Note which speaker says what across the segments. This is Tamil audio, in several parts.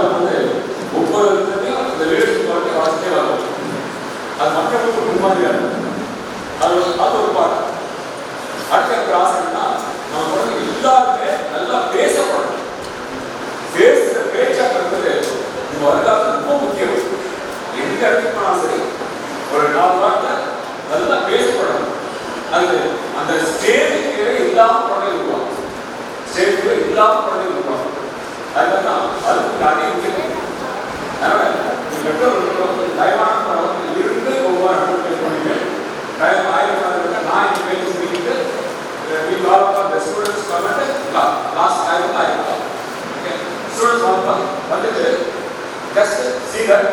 Speaker 1: இதெல்லாம் வந்து ஒவ்வொரு இடத்துலையும் இந்த லீடர்ஷிப் வந்து வளர்த்தே வரும். அது மக்களுக்கு ஒரு மாதிரியா இருக்கும். அது ஒரு பாடம். அடுத்த ஆசைன்னா நம்ம குழந்தைங்க எல்லாருமே நல்லா பேசப்படணும். பேசுகிற பேச்சாக்கிறது இந்த வருங்காலத்தில் ரொம்ப முக்கியம். எந்த இடத்துக்கு போனாலும் சரி ஒரு 4 வார்த்தை நல்லா பேசப்படணும். அது அந்த ஸ்டேஜுக்கு இல்லாமல் குழந்தைகள் இருப்பாங்க. ஸ்டேஜுக்கு இல்லாமல் குழந்தைகள் இருப்பாங்க. அதுதான் அதுக்கு அதே முக்கியம். அதனால் பெற்றோர்கள் தயவான இருந்து ஒவ்வொரு இடத்துல பண்ணிட்டு தயம் ஆயிரம் நான் இங்கே பேசி முடிக்கிட்டு we call upon the students come at last time okay students வந்துட்டு just see that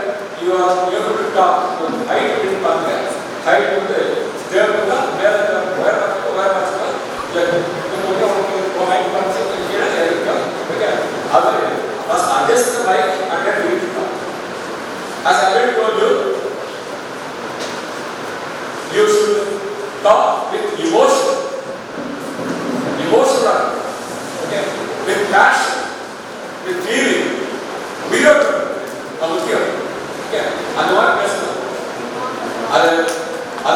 Speaker 1: you are able to talk height இருப்பாங்க height வந்து தேவனா மேல வேற வச்சுக்கலாம் இல்லை உங்களுக்கு height பண்ணி கீழே இருக்கலாம் ஓகே அது first adjust the mic and then read it as I already told you you should talk with emotion okay with passion with feeling without okay okay அந்த மாதிரி பேசணும் அது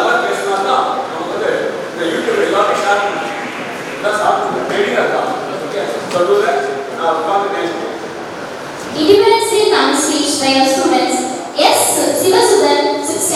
Speaker 1: மாதிரி பேசினா தான் நமக்கு வந்து இந்த யூடியூப்ல எல்லாமே ஷேர் பண்ணணும் இதான் சாப்பிட்டு ட்ரெயினிங்காக இருக்கான் ஓகே சொல்லுவது நான் உட்காந்து பேசுகிறேன்.
Speaker 2: Independence on stage by our students S. Sivasudan 6th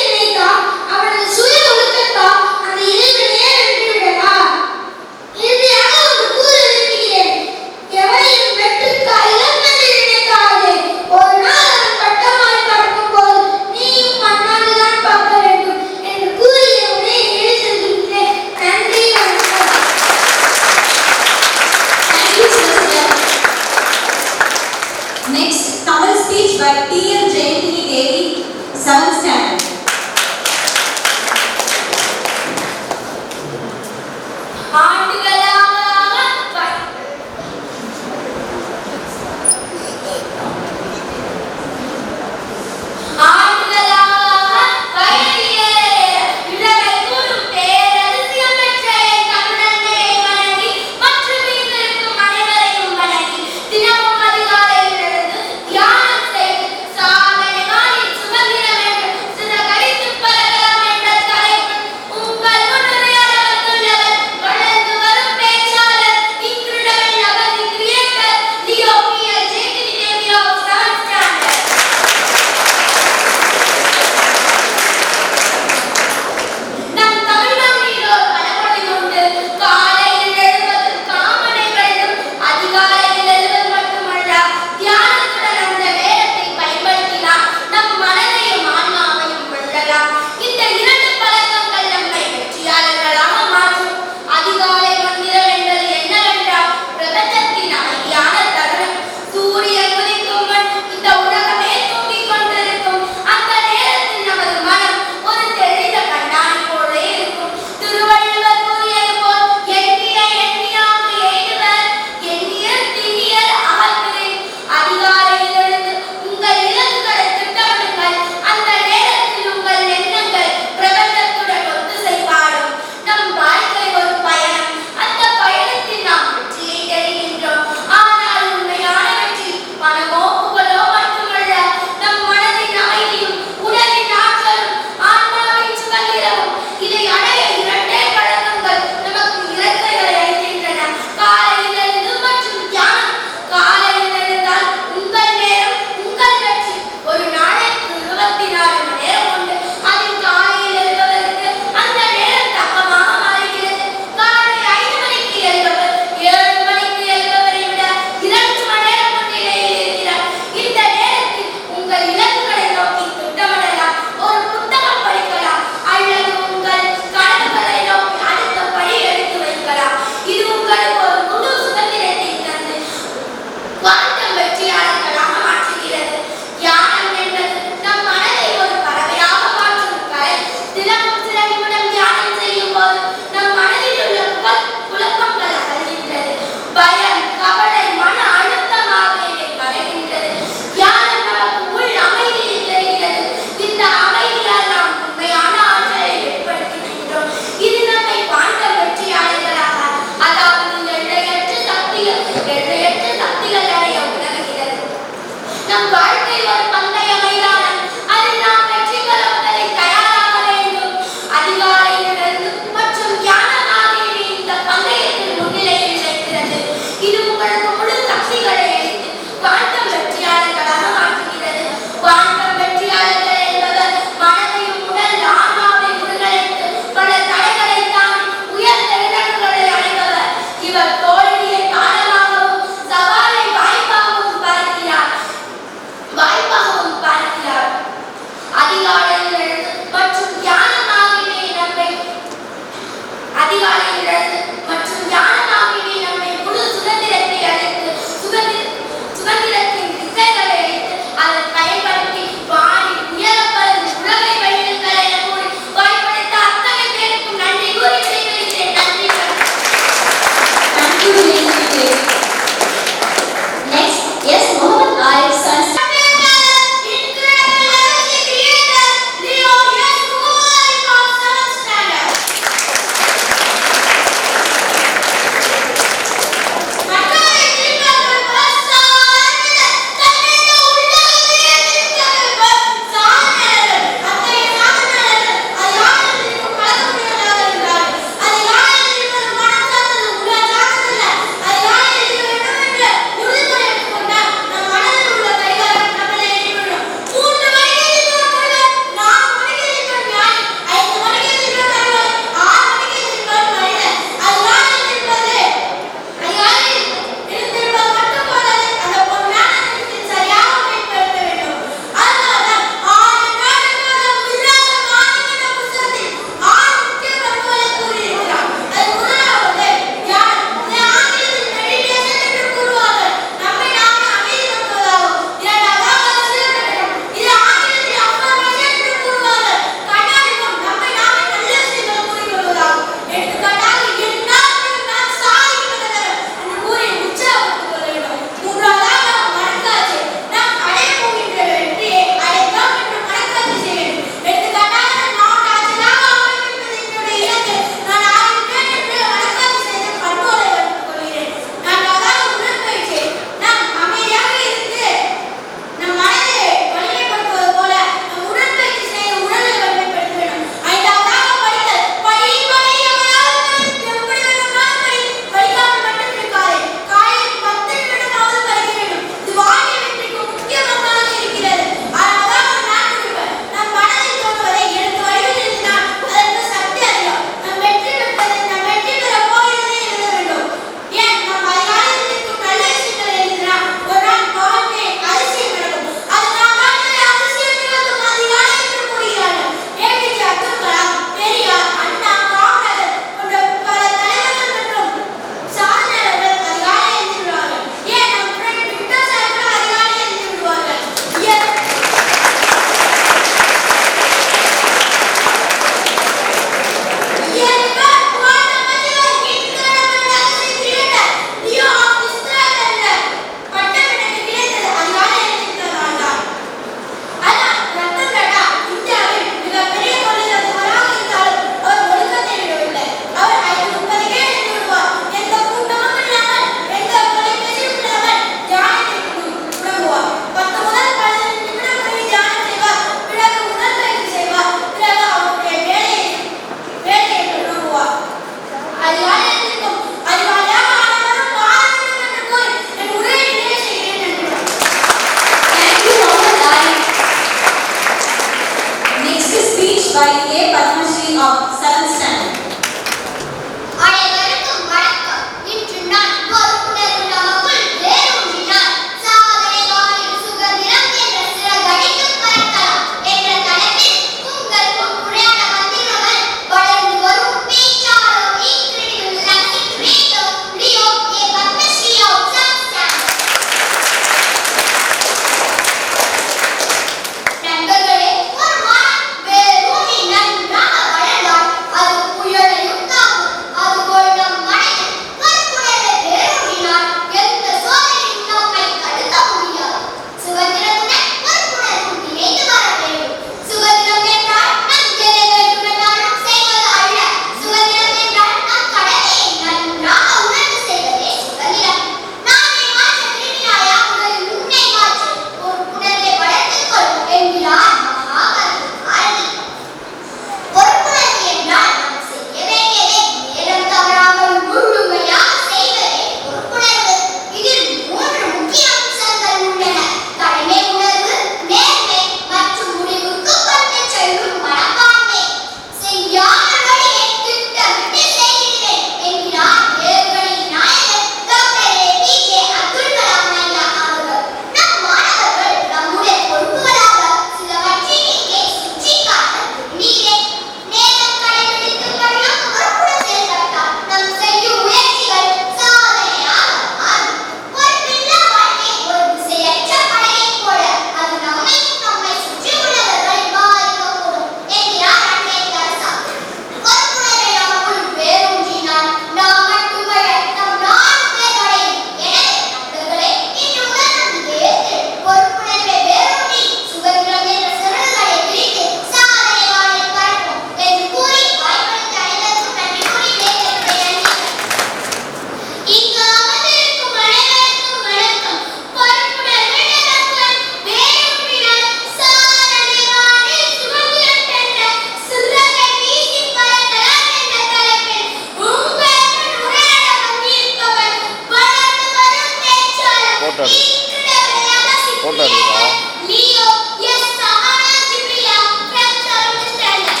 Speaker 3: photo எடுக்குதா?
Speaker 2: Leo, yes, Sahana Jibrila from 7th standard.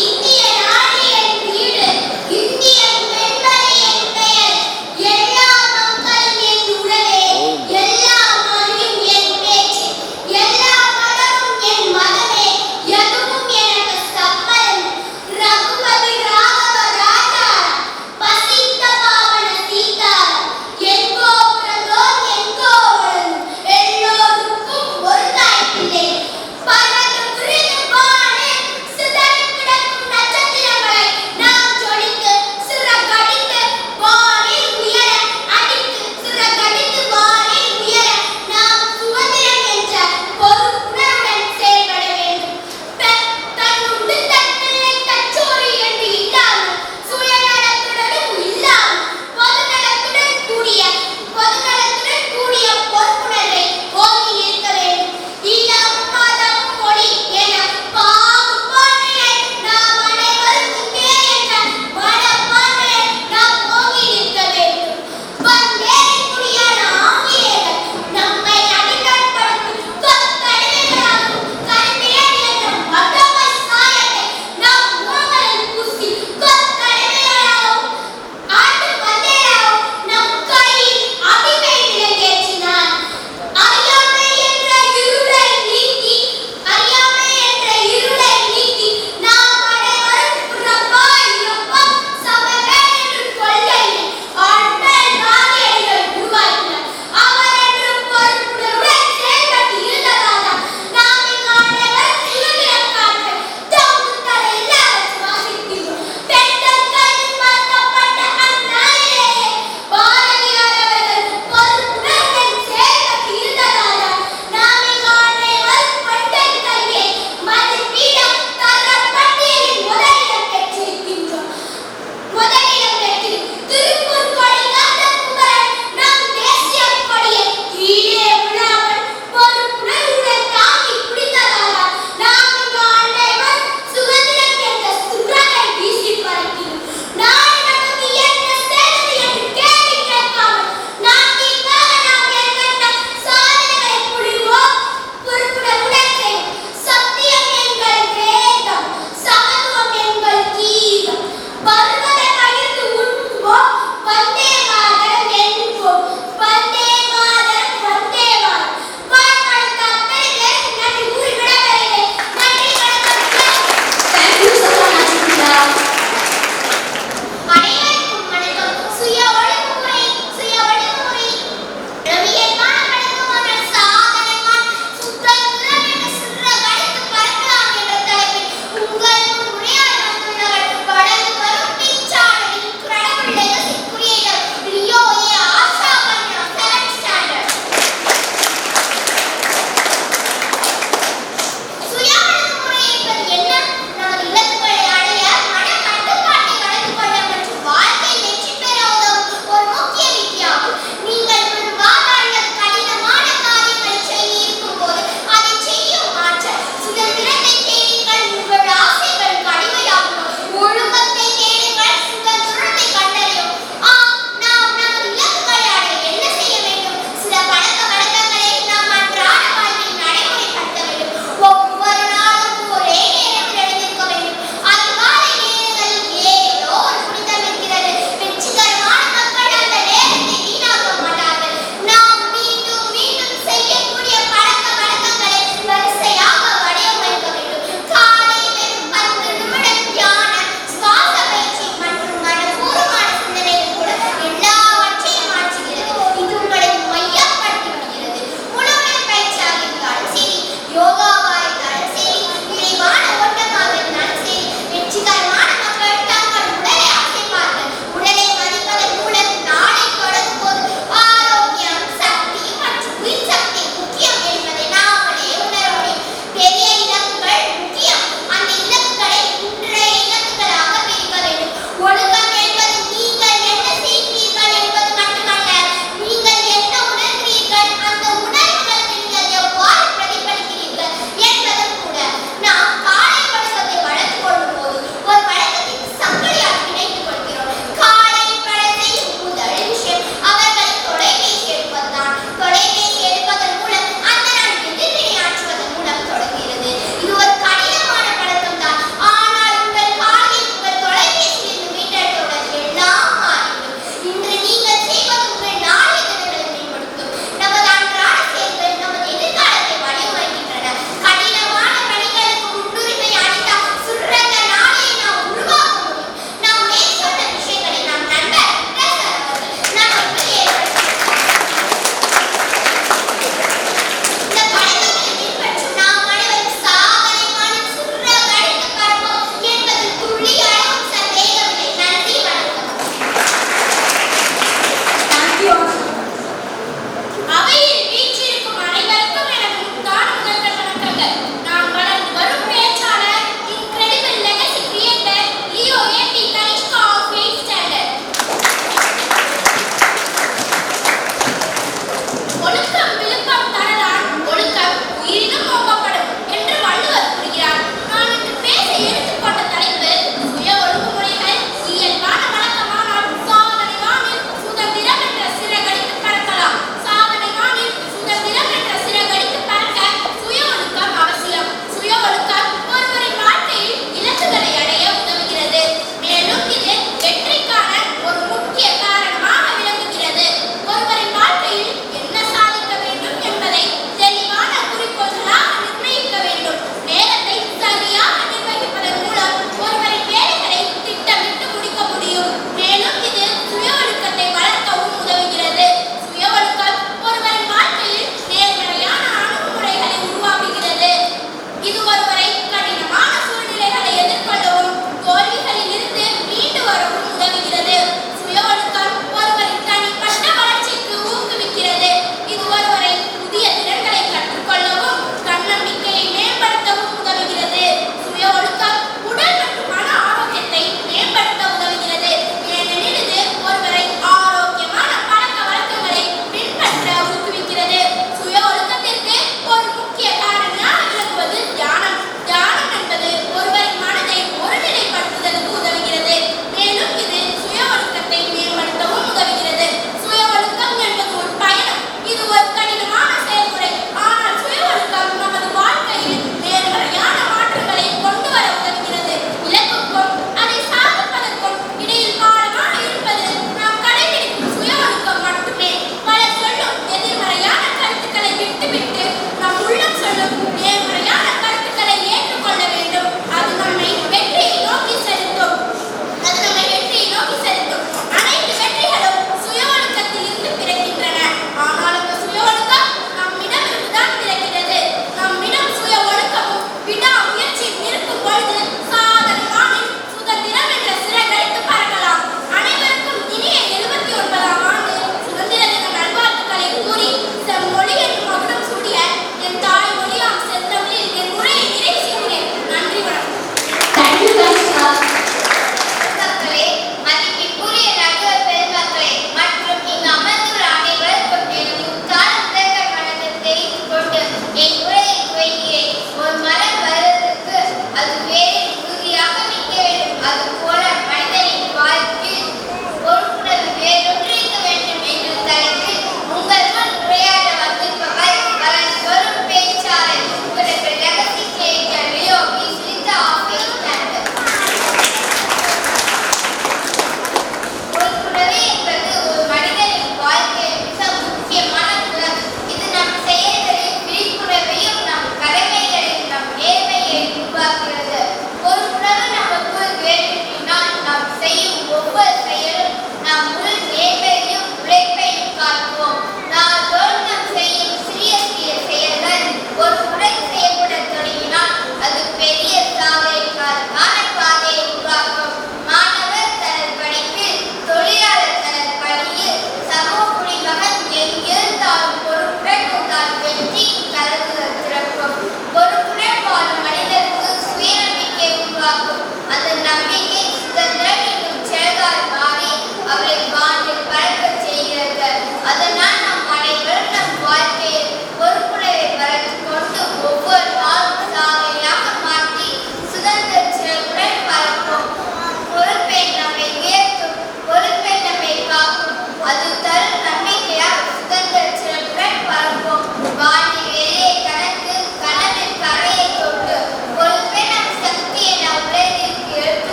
Speaker 2: இந்திய நாடு என் வீடு, இந்தியம் என்பது என் பெயர். எல்லா மக்களும் என் உறவே, எல்லா மொழியும் என் பேச்சு, எல்லா மதமும் என் மதமே, எதுவும் எனக்கு சம்மதம். ரகுபதி ராகவ ராஜா, பசித்த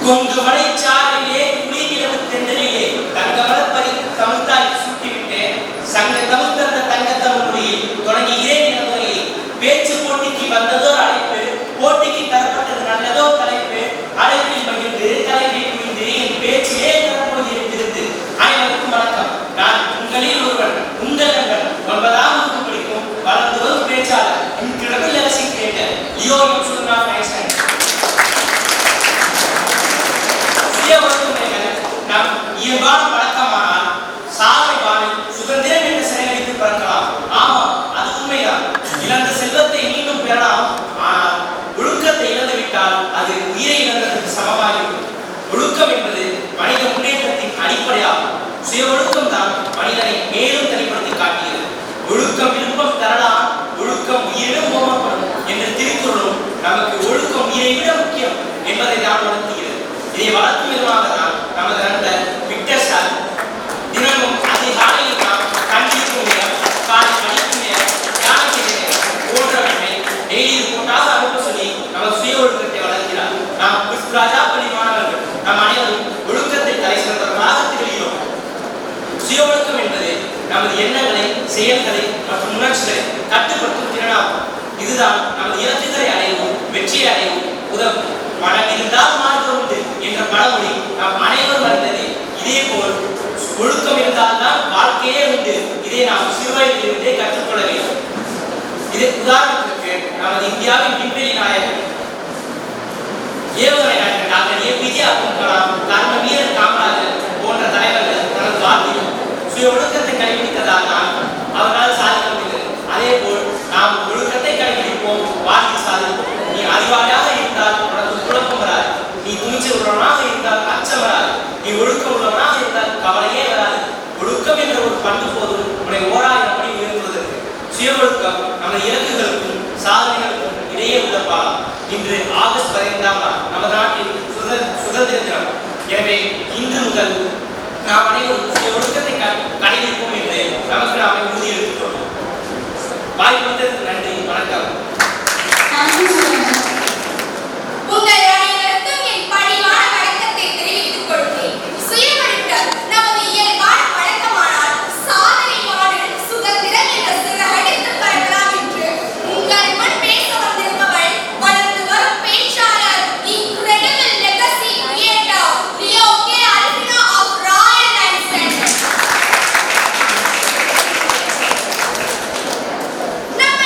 Speaker 3: கொங்கு மலைச்சாலையிலே குளிர்நிலவு தென்றலிலே தங்கமலர் பறித்து தமிழ்தாய்க்கு சுட்டிவிட்டு சங்க தமிழ் தந்த தங்கத்தமிழ் மொழியில் தொடங்குகிறேன் என துறையை பேச்சு போட்டிக்கு வந்ததோர் அழைப்பு, போட்டிக்கு தரப்பட்டது நல்லதோர் தலைப்பு, அழைப்பில் மகிழ்ந்து தலைப்பில் குவிந்து என் பேச்சிலே தரப்போகிறேன் விருந்து. அனைவருக்கும் வணக்கம். நான் உங்களில் ஒருவன், உங்கள் நண்பன், 9ஆம் வகுப்பு படிக்கும் வளர்ந்து வரும் பேச்சாளர் இன்கிரெடிபிள் அரசி கிரியேட்டர் லியோ சுகுணா ஃபைசன். நம் இயல்பான பழக்கமானால் சாலை வானில் சுதந்திரம் என்ற சிறையடித்து பறக்கலாம். ஆமாம், அது உண்மைதான். இழந்த செல்வத்தை மீண்டும் பெறலாம். ஆனால் ஒழுக்கத்தை இழந்துவிட்டால் அது உயிரை இழந்ததற்கு சமமாகிவிடும். ஒழுக்கம் என்பது மனித முன்னேற்றத்தின் அடிப்படையாகும். சுய ஒழுக்கம் தான் மனிதனை மேலும் தனிப்படுத்தி காட்டியது. ஒழுக்கம் விருப்பம் தரலாம், ஒழுக்கம் உயிரிடம் ஓமப்படும் என்ற திருக்குறளும் நமக்கு ஒழுக்கம் உயிரை விட முக்கியம் என்பதை தான் உணர்த்துகிறது. இதை வளர்க்கும் விதமாக தான் நமது நண்பர் விக்டர் சார் தினமும் அதிகாலையில் நாம் கண்டிக்கும் நேரம், காலை படிக்கும் நேரம், தியானம் செய்த நேரம் போன்றவற்றை டெய்லி ரிப்போர்ட்டாக அனுப்ப சொல்லி நமது சுய ஒழுக்கத்தை வளர்க்கிறார். நாம் கிறிஸ்துராஜா பள்ளி மாணவர்கள் நம் அனைவரும் ஒழுக்கத்தை தலை சிறந்தவர்களாக திகழ்கிறோம். சுய ஒழுக்கம் என்பது நமது எண்ணங்களை, செயல்களை மற்றும் உணர்ச்சிகளை கட்டுப்படுத்தும் திறனாகும். இதுதான் நமது இலக்குகளை அடையவும் வெற்றியை அடையவும் உதவும். மனம் இருந்தால் மாற்றம் உண்டு என்ற பழமொழி நாம் அனைவரும் அறிந்தது. இதேபோல் ஒழுக்கம் இருந்தால்தான் வாழ்க்கையே உண்டு. இதை நாம் சிறுவயதிலிருந்தே கற்றுக்கொள்ள வேண்டும். இது உதாரணத்திற்கு நமது இந்தியாவின் விண்வெளி நாயகர் ஏவுகணை நாயகர் டாக்டர் APJ அப்துல் கலாம், கர்ம வீரர் காமராஜர் போன்ற தலைவர்கள் தனது வாழ்க்கையில் சுய ஒழுக்கத்தை கடைபிடித்ததால் தான் அவர்களால் சாதிக்க முடிந்தது. அதேபோல் நாம் ஒழுக்கத்தை கடைபிடிப்போம், வாழ்வில் சாதிப்போம். நீ அறிவாளியாக இருந்தால் உனக்கு குழப்பம் வராது. நீ துணிச்சல் உள்ளவனாக இருந்தால் அச்சம் வராது. நீ ஒழுக்கம் உள்ளவனாக இருந்தால் கவலையே வராது. ஒழுக்கம் என்ற ஒரு பண்பு போதும் உன்னை 1000 படி உயர்த்துவதற்கு. சுய ஒழுக்கம் நமது இலக்குகளுக்கும் சாதனைகளுக்கும் இடையே உள்ள பாலம். இன்று ஆகஸ்ட் 15ஆம் நாள் நமது நாட்டின் சுதந்திர தினம். எனவே இன்று முதல் நாம் அனைவரும் சுய ஒழுக்கத்தை கடைபிடிப்போம் என்று நமக்கு நாமே உறுதி எடுத்துக் கொள்வோம். வாய்ப்பு நன்றி, வணக்கம்.
Speaker 4: உங்கள் அனைவருக்கும் என் பணிவான வணக்கத்தை தெரிவித்துக் கொள்கிறேன். சுயமொழுக்கம் நமது இயல்பான பழக்கமானால் சாதனை மாடல் சுதந்திரம் என்ற சிறகடித்து பறக்கலாம் என்று உங்கள் முன் பேச வந்திருப்பவள் வளர்ந்து வரும் பேச்சாளர் incredible legacy creator Leo Albina of royal life centre. நம்ம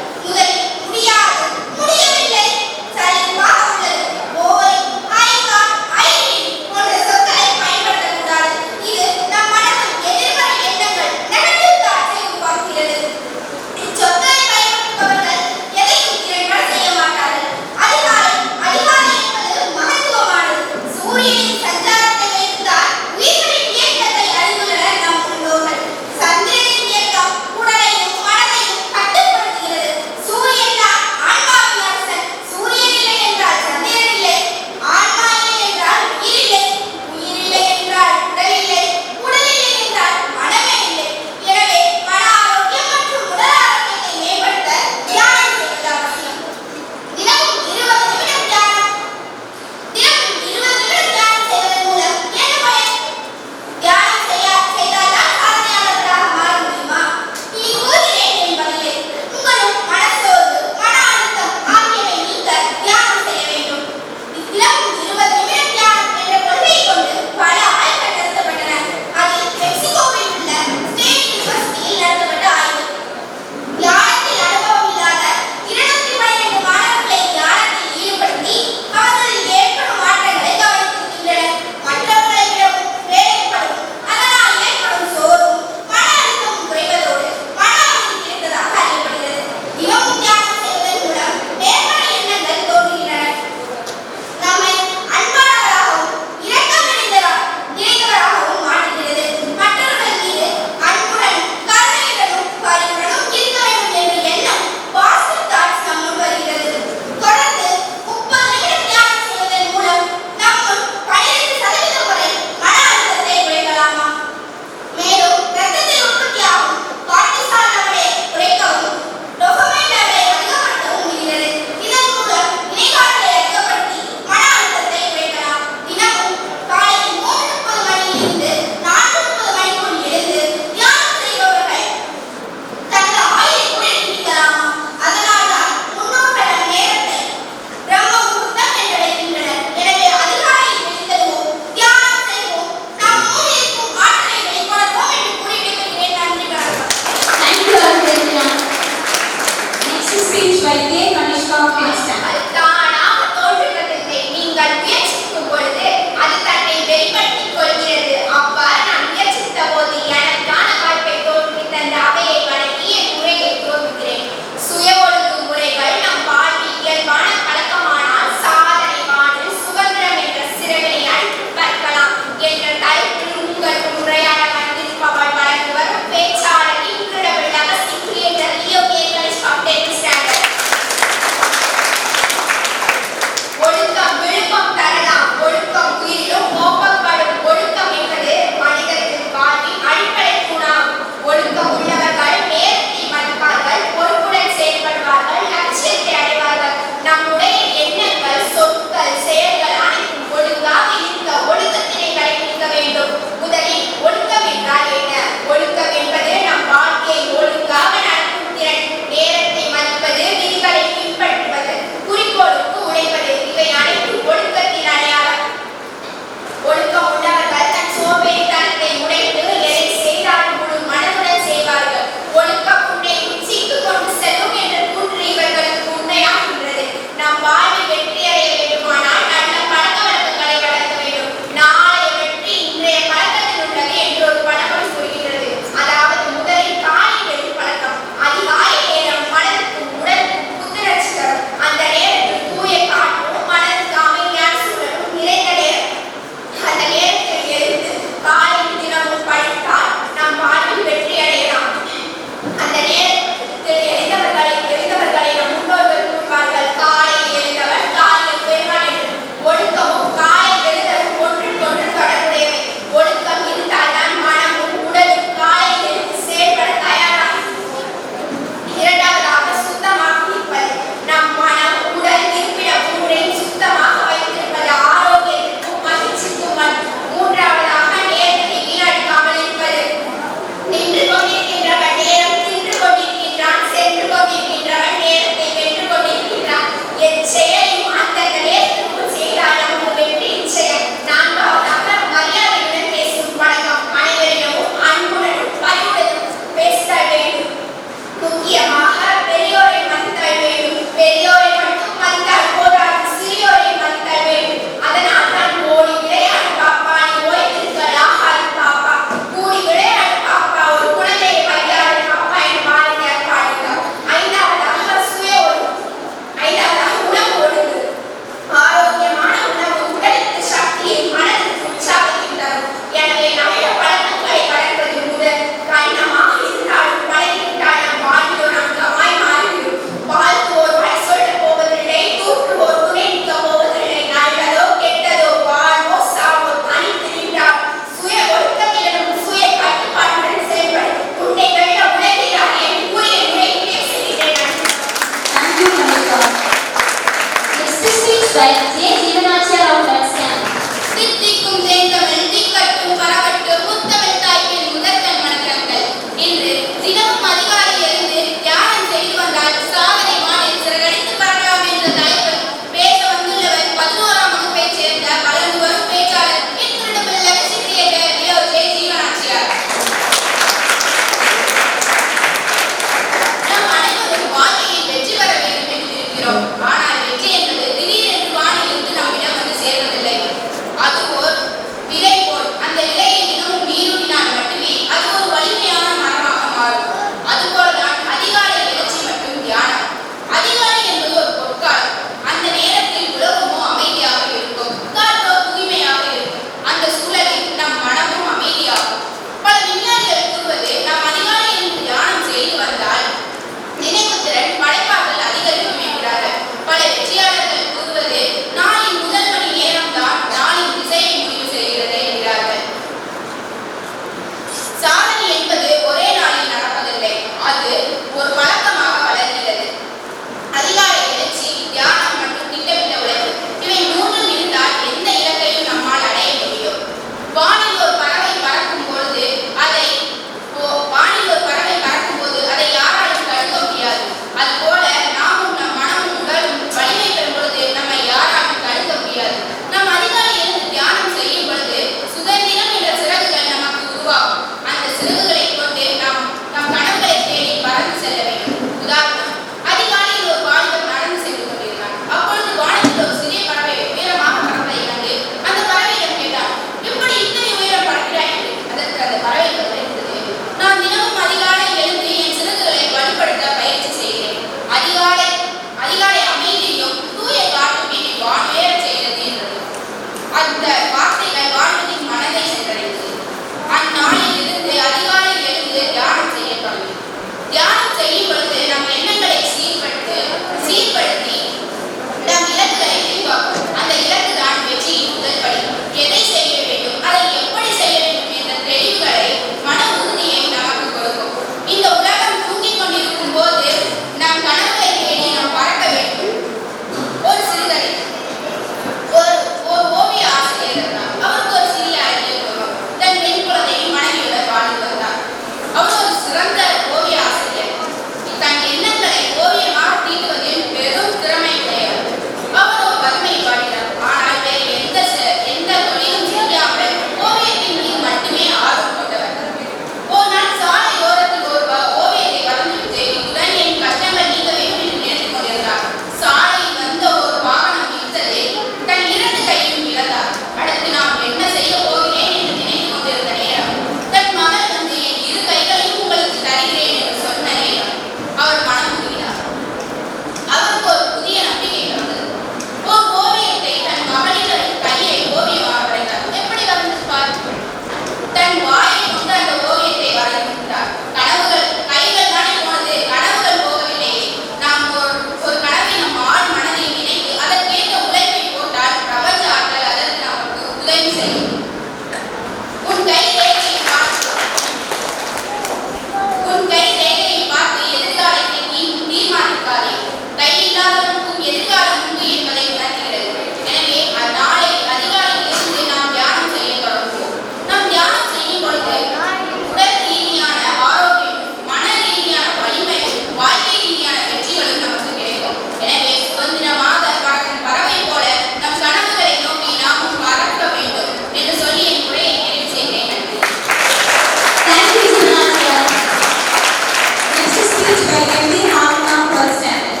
Speaker 5: speech by MD Hamna, first standard.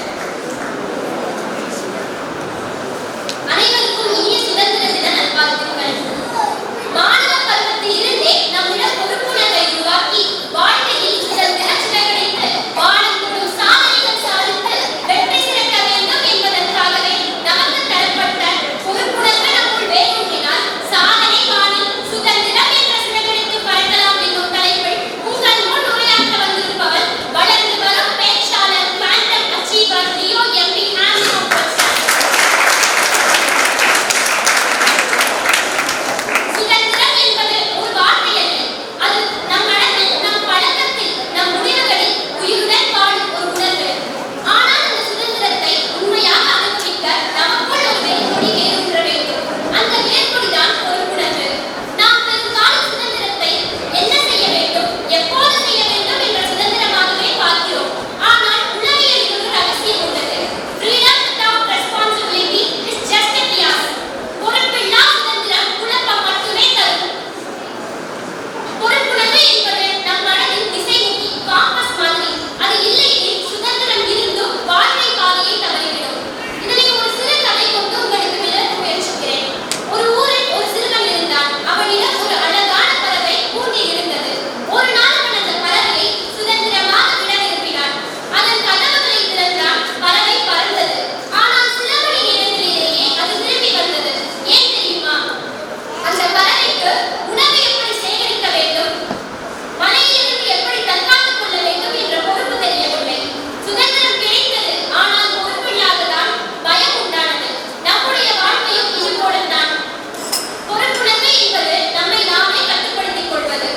Speaker 2: அனைவருக்கும் இனிய சுதந்திர தின நல்வாழ்த்துக்கள். மாணவ பருவத்தில் இருந்தே நம்மிடம் பொறுப்புணர்வை உருவாக்கி வாழ்க்கையில் சுதந்திர சிறகடித்து வானம் தொடும் சாதனைகள் சாதித்து வெற்றி சிறக்க வேண்டும் என்பதற்காகவே நமக்கு தரப்பட்ட பொறுப்புணர்வு நம்முள் வேரூன்றினால் சாதனை வானில் சுதந்திரம் என்ற சிறகடித்து பறக்கலாம் என்னும் தலைப்பில் உங்கள் முன் உரையாற்ற வந்திருப்பவர் வளர்ந்து வரும் பேச்சாளர் குவாண்டம் அச்சீவர் லியோ எம்பி ஹாம்னா. சுதந்திரம் என்பது ஒரு வார்த்தை அல்ல. அது நம் மனதில், நம் பழக்கத்தில், நம் முடிவுகளில் உயிருடன் வாழும் ஒரு உணர்வு. ஆனால் அந்த சுதந்திரத்தை உண்மையாக அனுபவிக்க நமக்குள் ஒரு வேர்க்கொடி வேரூன்ற வேண்டும். அந்த வேர்க்கொடிதான் பொறுப்புணர்வு. நாம் பெரும்பாலும் சுதந்திரத்தை என்ன செய்ய வேண்டும், எப்போது செய்ய வேண்டும் என்ற சுதந்திரமாகவே பார்க்கிறோம். ஆனால் உளவியலில் ஒரு ரகசியம் உள்ளது. Freedom without responsibility is just a chaos. பொறுப்பில்லா சுதந்திரம் குழப்பம் மட்டுமே தரும். பொறுப்புணர்வு என்பது நம் மனதின் திசைமுகி காம்பஸ் மாதிரி. அது இல்லையெனில் சுதந்திரம் இருந்தும் வாழ்க்கை பாதையை தவறிவிடும். இதனை ஒரு சிறு கதை கொண்டு உங்களுக்கு விளக்க முயற்சிக்கிறேன். ஒரு ஊரில் ஒரு சிறுவன் இருந்தான். அவனிடம் ஒரு அழகான பறவை கூண்டில் இருந்தது. ஒரு நாள் அவன் அந்த பறவையை சுதந்திரமாக விட விரும்பினான். அதன் கதவுகளை திறந்தான். பறவை பறந்தது. ஆனால் சில மணி நேரங்களிலேயே அது திரும்பி வந்தது. ஏன் தெரியுமா? அந்த பறவைக்கு உணவை எப்படி சேகரிக்க வேண்டும், மழையிலிருந்து எப்படி தற்காத்துக் கொள்ள வேண்டும் என்ற பொறுப்பு தெரியவில்லை. சுதந்திரம் கிடைத்தது, ஆனால் பொறுப்பில்லாததால் பயம் உண்டானது. நம்முடைய வாழ்க்கையும் இது போலத்தான். பொறுப்புணர்வு என்பது நம்மை நாமே கட்டுப்படுத்திக் கொள்வது.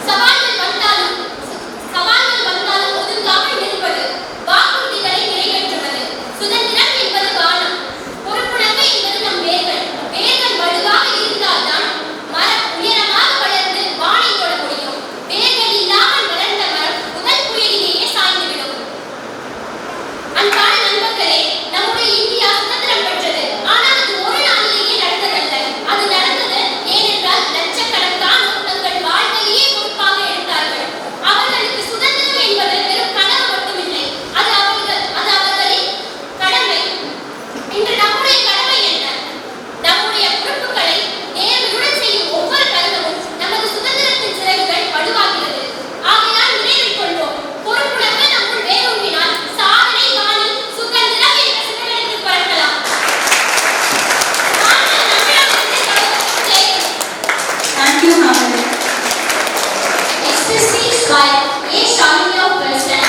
Speaker 2: சவால்கள் வந்தாலும் ஒதுங்காமல் இருப்பது, வாக்குறுதிகளை நிறைவேற்றுவது. சுதந்திரம் என்பது வானம், பொறுப்புணர்வு என்பது நம் வேர்கள். வேர்கள் வலுவாக இருந்தால்தான் மரம் உயரமாக வளர்ந்து வானை தொட முடியும். வேர்கள் இல்லாமல் வளர்ந்த மரம் முதல் புயலிலேயே சாய்ந்துவிடும். அன்பான நண்பர்களே, நம்முடைய இந்தியா சுதந்திரம் பெற்றது. ஆனால் அது ஒரு நாளிலேயே நடந்ததல்ல. அது நடந்தது ஏனென்றால் லட்சக்கணக்கானோர் தங்கள் வாழ்க்கையே பொறுப்பாக எடுத்தார்கள். அவர்களுக்கு சுதந்திரம் என்பது வெறும் கனவு மட்டுமில்லை. அது அவர்களின் கடமை. இன்று நம்முடைய கடமை என்ன? நம்முடைய பொறுப்புகளை நேர்மையுடன் செய்யும் ஒவ்வொரு தருணமும் நமது சுதந்திரத்தின் சிறகுகள் வலுவாகிறது. ஆகையால் நினைவில் கொள்வோம், பொறுப்புணர்வு நம்முள் வேரூன்றினால் சாதனை வானில் சுதந்திரம் என்ற சிறகடித்து பறக்கலாம்.
Speaker 5: Thank you, Hamna.
Speaker 2: Next speech by A. Shamini of President.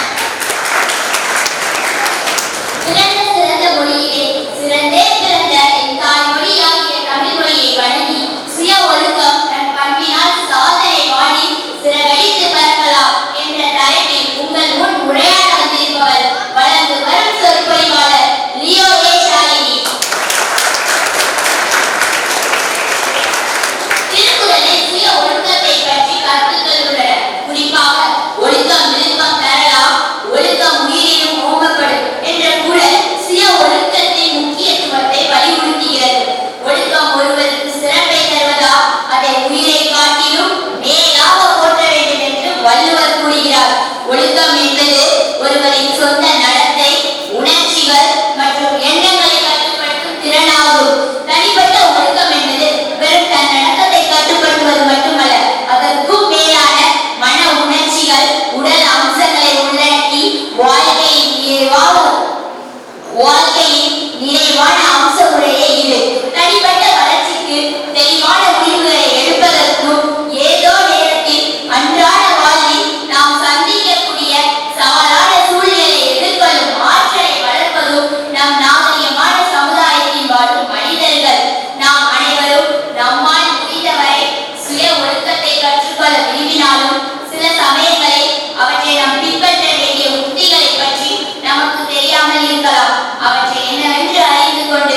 Speaker 2: சிறந்த மொழியிலே சிறந்தே பிறந்த என் தாய்மொழியாகிய தமிழ் மொழியை வணங்கி சுய ஒழுக்கம் தன் பண்பினால் சாதனை வாழி சிறகடித்து பறக்கலாம் என்ற தலைப்பில் உங்கள் முன் உரையாட வந்திருப்பவர் வளர்ந்து வரும் சொற்பொழிவாளர் லியோ ஏ. ஷாலினி. திருக்குறளில் சுய ஒழுக்கத்தை பற்றி கருத்துக்கள் உள்ளன. குறிப்பாக ஒழுக்கம் விருப்பம் தரலாம், ஒழுக்கம் உயிரினும் ஓம்பப்படும் என்ற குறள் சுய ஒழுக்கத்தின் முக்கியத்துவத்தை வலியுறுத்துகிறது. ஒழுக்கம் ஒருவருக்கு சிறப்பை தருவதா, அதை உயிரை காட்டிலும் மேலாக போற்ற வேண்டும் என்று வள்ளுவர் கூறுகிறார். ஒழுக்கம் என்பது ஒருவரின் சொந்த நடத்தை, உணர்ச்சிகள் மற்றும் எண்ணங்களை கட்டுப்படுத்தும் திறனாகும். தனிப்பட்ட ஒழுக்கம் என்பது வெறும் தன் நடக்கத்தை கட்டுப்படுத்துவது மட்டுமல்ல, அதற்கும் மேலான மன உணர்ச்சிகள், உடல் அம்சங்களை உள்ளடக்கி வாழ்க்கையின் நிறைவான அம்ச முறையே இது. தனிப்பட்ட வளர்ச்சிக்கு தெளிவான முடிவுகளை எடுப்பதற்கும் ஏதோ நேரத்தில் அன்றாட வாழ்வில் நாம் சந்திக்கக்கூடிய சவாலான சூழ்நிலை எதிர்கொள்ளும் ஆற்றலை வளர்ப்பதும் நம் நாகரிகமான சமுதாயத்தில் வாழும் மனிதர்கள் நாம் அனைவரும் நம்மால் முடிந்தவரை சுய ஒழுக்கத்தை கற்றுக்கொள்ள விரும்பினாலும் சில சமயங்களில் அவற்றை நாம் பின்பற்ற வேண்டிய உத்திகளை பற்றி நமக்கு தெரியாமல் இருக்கலாம். அவற்றை என்னவென்று அறிந்து கொண்டு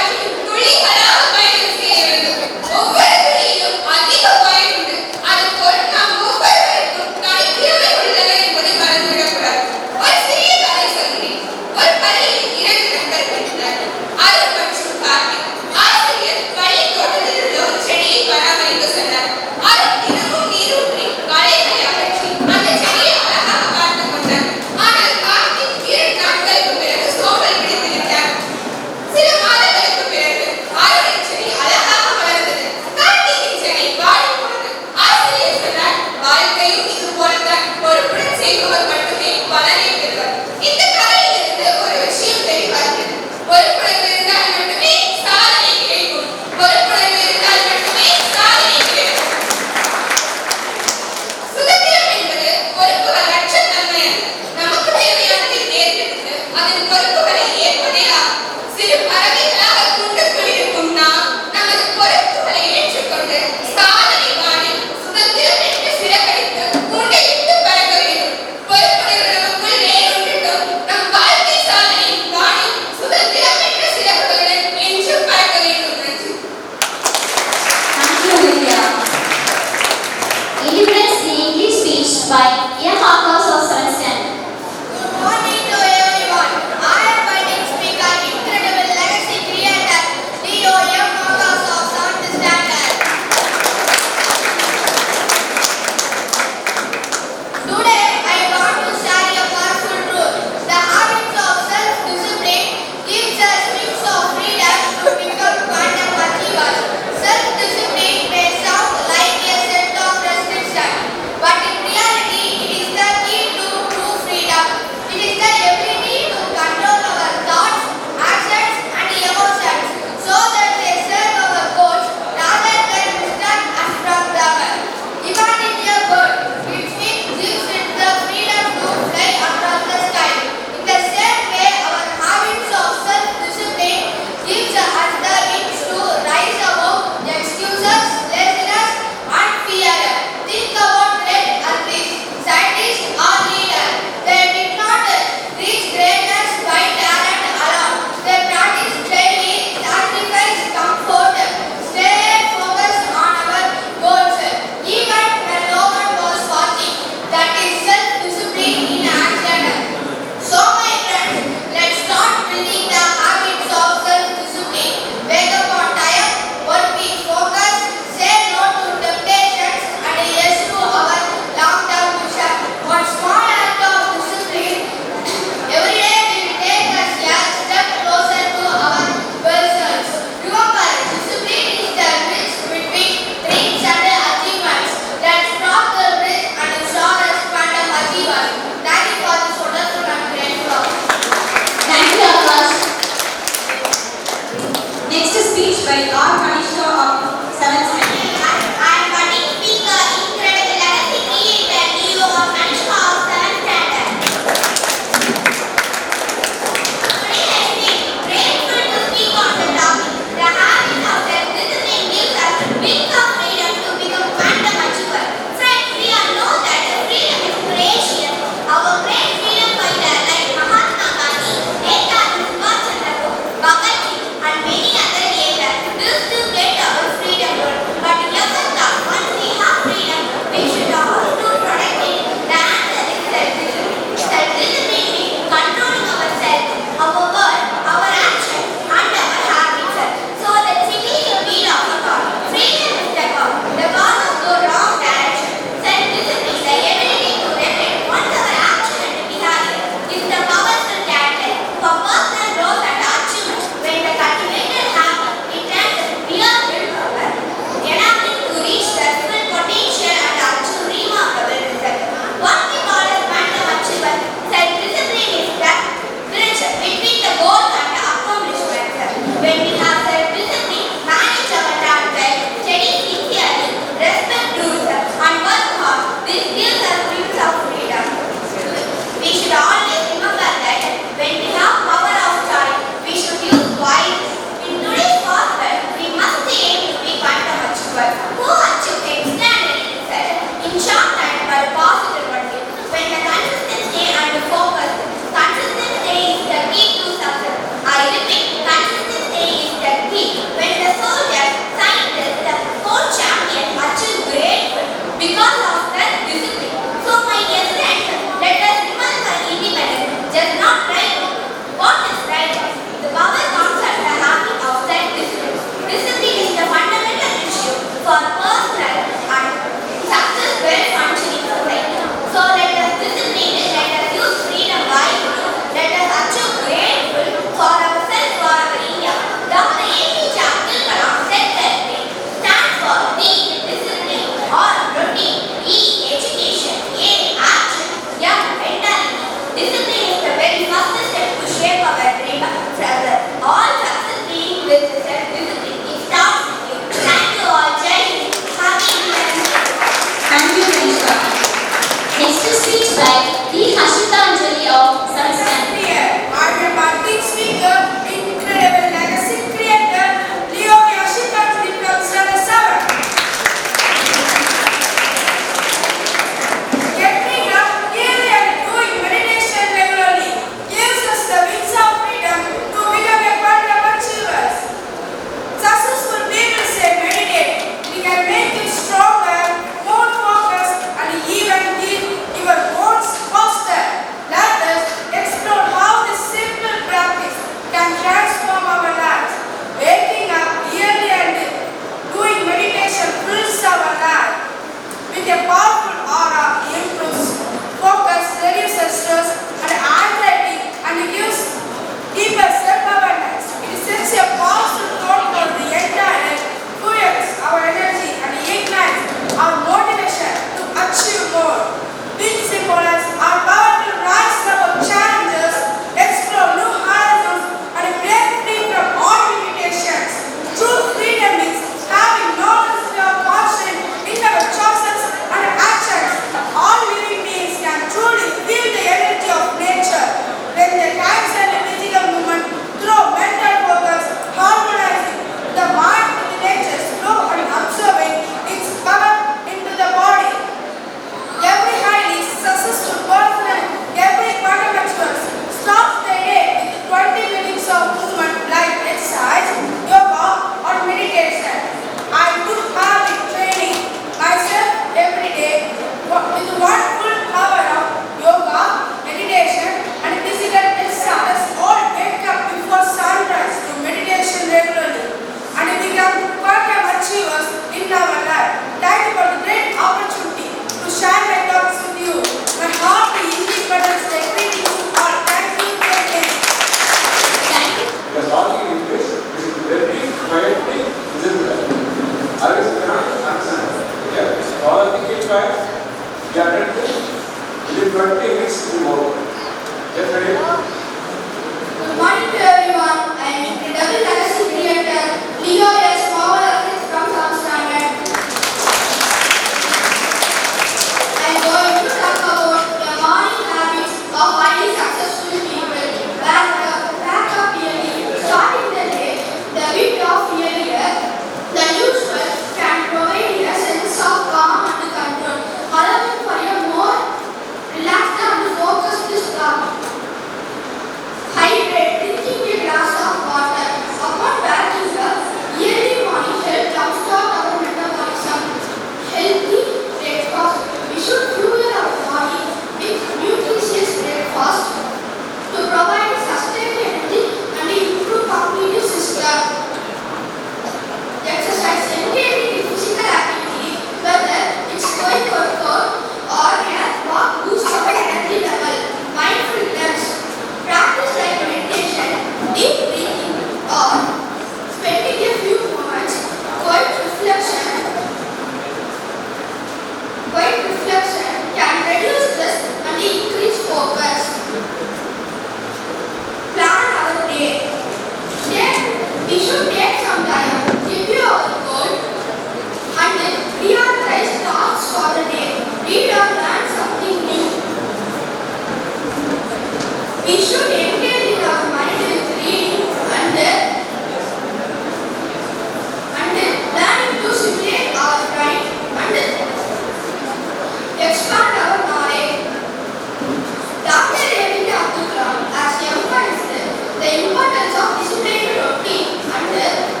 Speaker 4: importance of disciplined routine and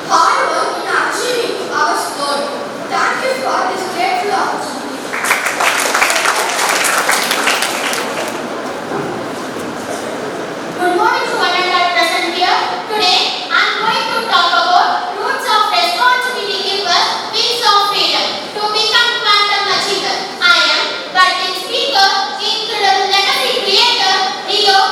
Speaker 4: hard work in achieving our goal. Thank you for this grateful opportunity.
Speaker 2: Good morning to one and all present here. Today, I am going to talk about roots of responsibility giver, wings of freedom to become quantum achiever. I am budding speaker, incredible legacy creator, Rio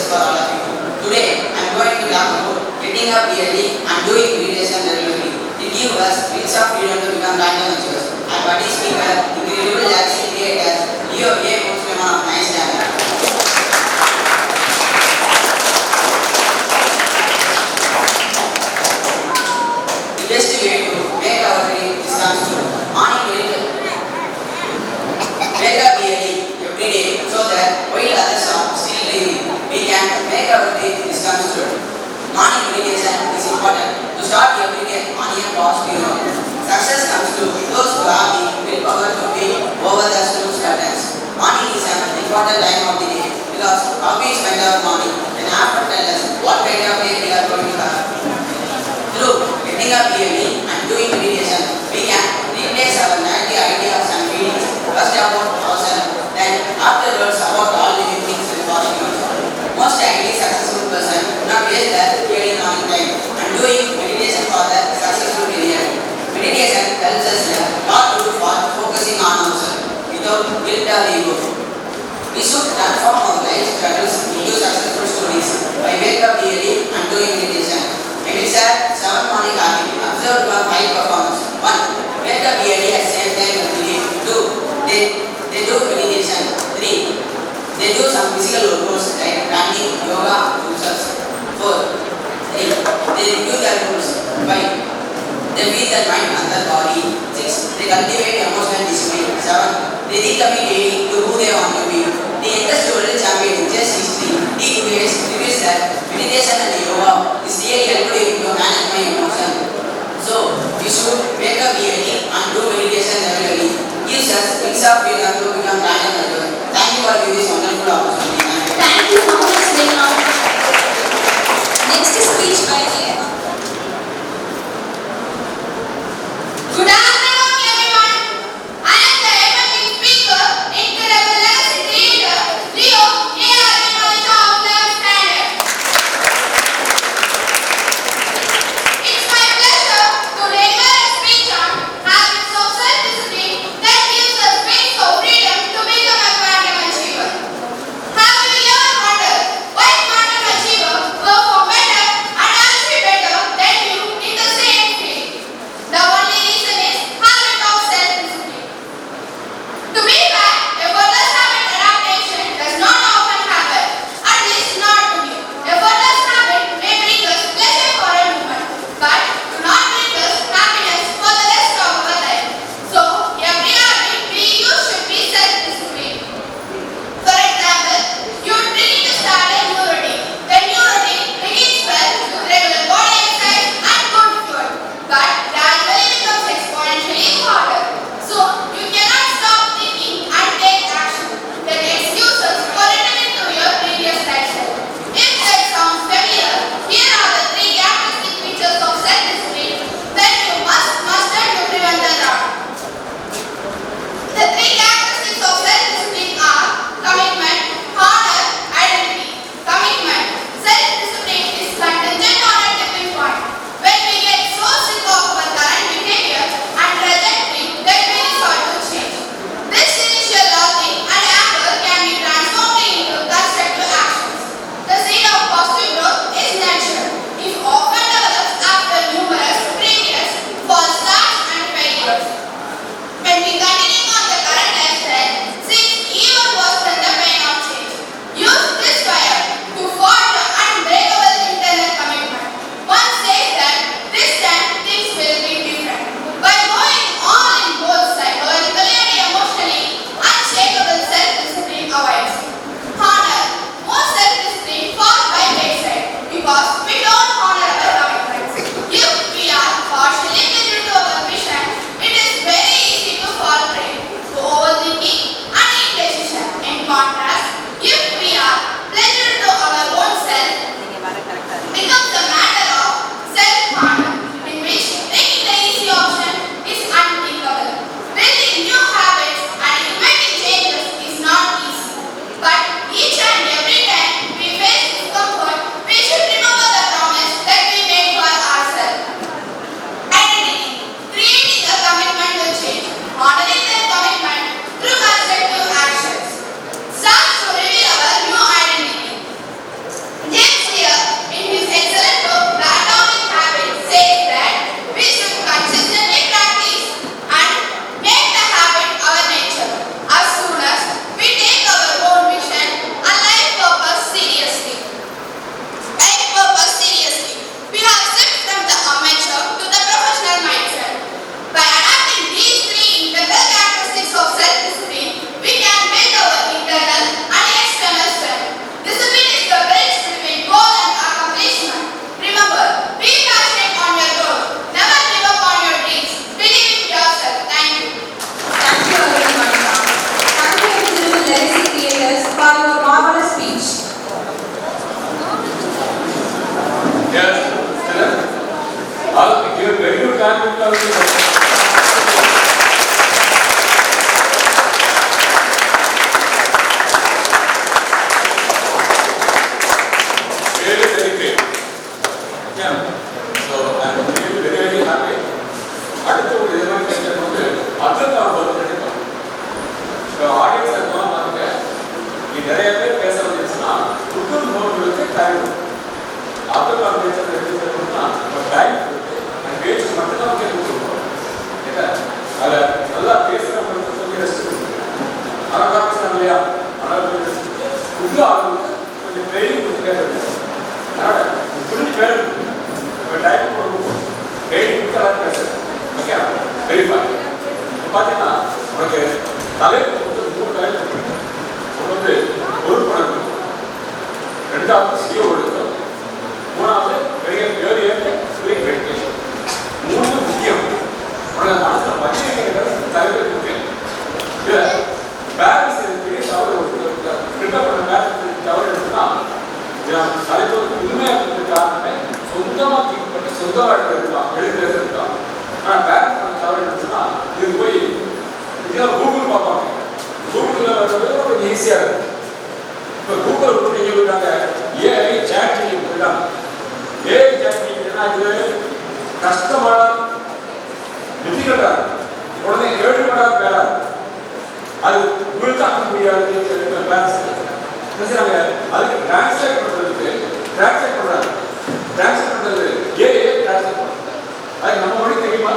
Speaker 6: for all of you. Today, I am going to talk about getting up early and doing meditation regularly. It gives us wings of freedom to become dynamics. Our body speaker, incredible action creators, Leo A. Muslim of 9th standard. The best way to make our day is constant. Morning meditation. Wake up early every day so that while others are still sleeping, we can make our day is constant. Morning meditation is important to start every day on a positive note. Success comes to those who have the willpower to be over the snooze buttons. Morning is an important time of the day because how we spend our morning and after tell us what kind of day we are going to have. Through getting up early and doing meditation, we can replace our negative ideas and feelings. First about ourselves, then afterwards about all living things and possibilities. Most highly successful person do not waste their early morning time and doing meditation for the successful career. Meditation helps us learn what to do for focusing on ourselves without guilt or ego. We should transform our life struggles into successful stories by wake up early and doing meditation. Maybe sir, 7 morning habit, observe your high performance. 1. Wake up early at same time as the day. 2. They do meditation. 3. They do some physical workouts like running, yoga, push-ups. 4. They review their goals. 5. They feed their mind and their body. 6. They cultivate emotional discipline. 7. They recommit daily to who they want to be. The youngest world champion in chess history, D2S, reveals that meditation and yoga is really helping to manage my emotion. So, we should wake up early and do meditation regularly. Gives us wings of freedom to become dynamic. Thank you for giving this wonderful opportunity.
Speaker 2: Thank you so much, Neha.
Speaker 5: Next speech by Neha.
Speaker 4: Good afternoon, everyone. I am the emerging speaker, incredible legacy creator, Leo A.
Speaker 1: After conversation எப்படி சொல்லணும்னா டைம் பேச்சு மட்டும்தான் கேட்க ஏன்னா அதை நல்லா பேசுகிறவங்களுக்கு கொஞ்சம் ரெஸ்ட் கொடுக்கணும். அழகாக பேசுகிறாங்க இல்லையா, அழகாக புது ஆளுங்களுக்கு கொஞ்சம் ட்ரைனிங் கொடுத்து கேட்கணும். அதனால் புரிஞ்சு பேர் இப்போ டைம் கொடுக்கணும், ட்ரைனிங் கொடுத்து அழகாக பேசுகிறேன். Okay, verify. இப்போ பார்த்தீங்கன்னா உனக்கு தலைப்பு வந்து 3 தலைப்பு. ஒன்று வந்து பொறுப்பணக்கு, ரெண்டாவது சுய ஒழுக்கம், மூணாவது வெரிஃபிகேஷன். 3 முக்கியம். உனக்கு மனசில் பத்திரிகைகள் தலைவர் முக்கியம். இதில் பேரண்ட்ஸ் பெரிய தவறு ப்ரிப்பேர் பண்ண பேரண்ட்ஸ் தவறு எடுத்துன்னா தலைப்பு உண்மையாக இருக்கிறது காரணமே சொந்தமாக திங்க் பண்ணி சொந்தமாக எடுக்கலாம், எழுதுலாம். ஆனால் பேரண்ட்ஸ் பண்ண தவறு எடுத்துன்னா இது போய் இதெல்லாம் கூகுள் பார்ப்பாங்க. கூகுளில் வர்றது கொஞ்சம் ஈஸியாக இருக்கும். இப்போ கூகுள் கூட நீங்கள் போயிட்டாங்க, ஏஐ சாட் ஜிபிடி போயிட்டாங்க. ஏஐ சாட் ஜிபிடினா இது கஷ்டமான டிஃபிகல்ட்டாக இருக்கும். உடனே கேள்விப்படாத பேராது அது உங்களுக்கு ஆக்க முடியாது. பேசுகிறாங்க அதுக்கு டிரான்ஸ்லேட் பண்ணுறதுக்கு டிரான்ஸ்லேட் பண்ணுறாங்க. டிரான்ஸ்லேட் பண்ணுறது ஏஐ டிரான்ஸ்லேட் பண்ணுறது அது நம்ம மொழி தெரியுமா?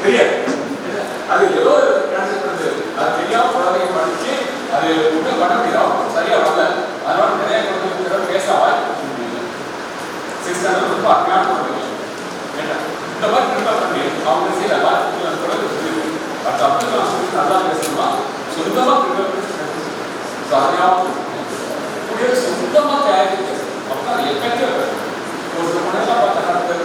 Speaker 1: தெரியாது. அது ஏதோ டிரான்ஸ்லேட் பண்ணுறது அது தெரியாமல் குழந்தைங்க படிச்சு அது ஒன்றும் பண்ண முடியாது, சரியா வரல. அதனால நிறைய குழந்தைங்க பேச வாய்ப்பு முடியல. 6 ஸ்டாண்டர்ட் ரொம்ப அருமையான குழந்தைங்க ஏன்னா இந்த மாதிரி ப்ரிப்பேர் பண்ணி அவங்க செய்யல வாய்ப்பு குழந்தை சொல்லி பட் அப்துல் கலாம் சொல்லி நல்லா பேசணுமா சொந்தமாக ப்ரிப்பேர் பண்ணி சொந்தமாக தயாரித்து பேசணும். அப்போ அது எஃபெக்டிவாக இருக்கும். ஒரு சில மணிலாம் பார்த்தா நடக்கிறது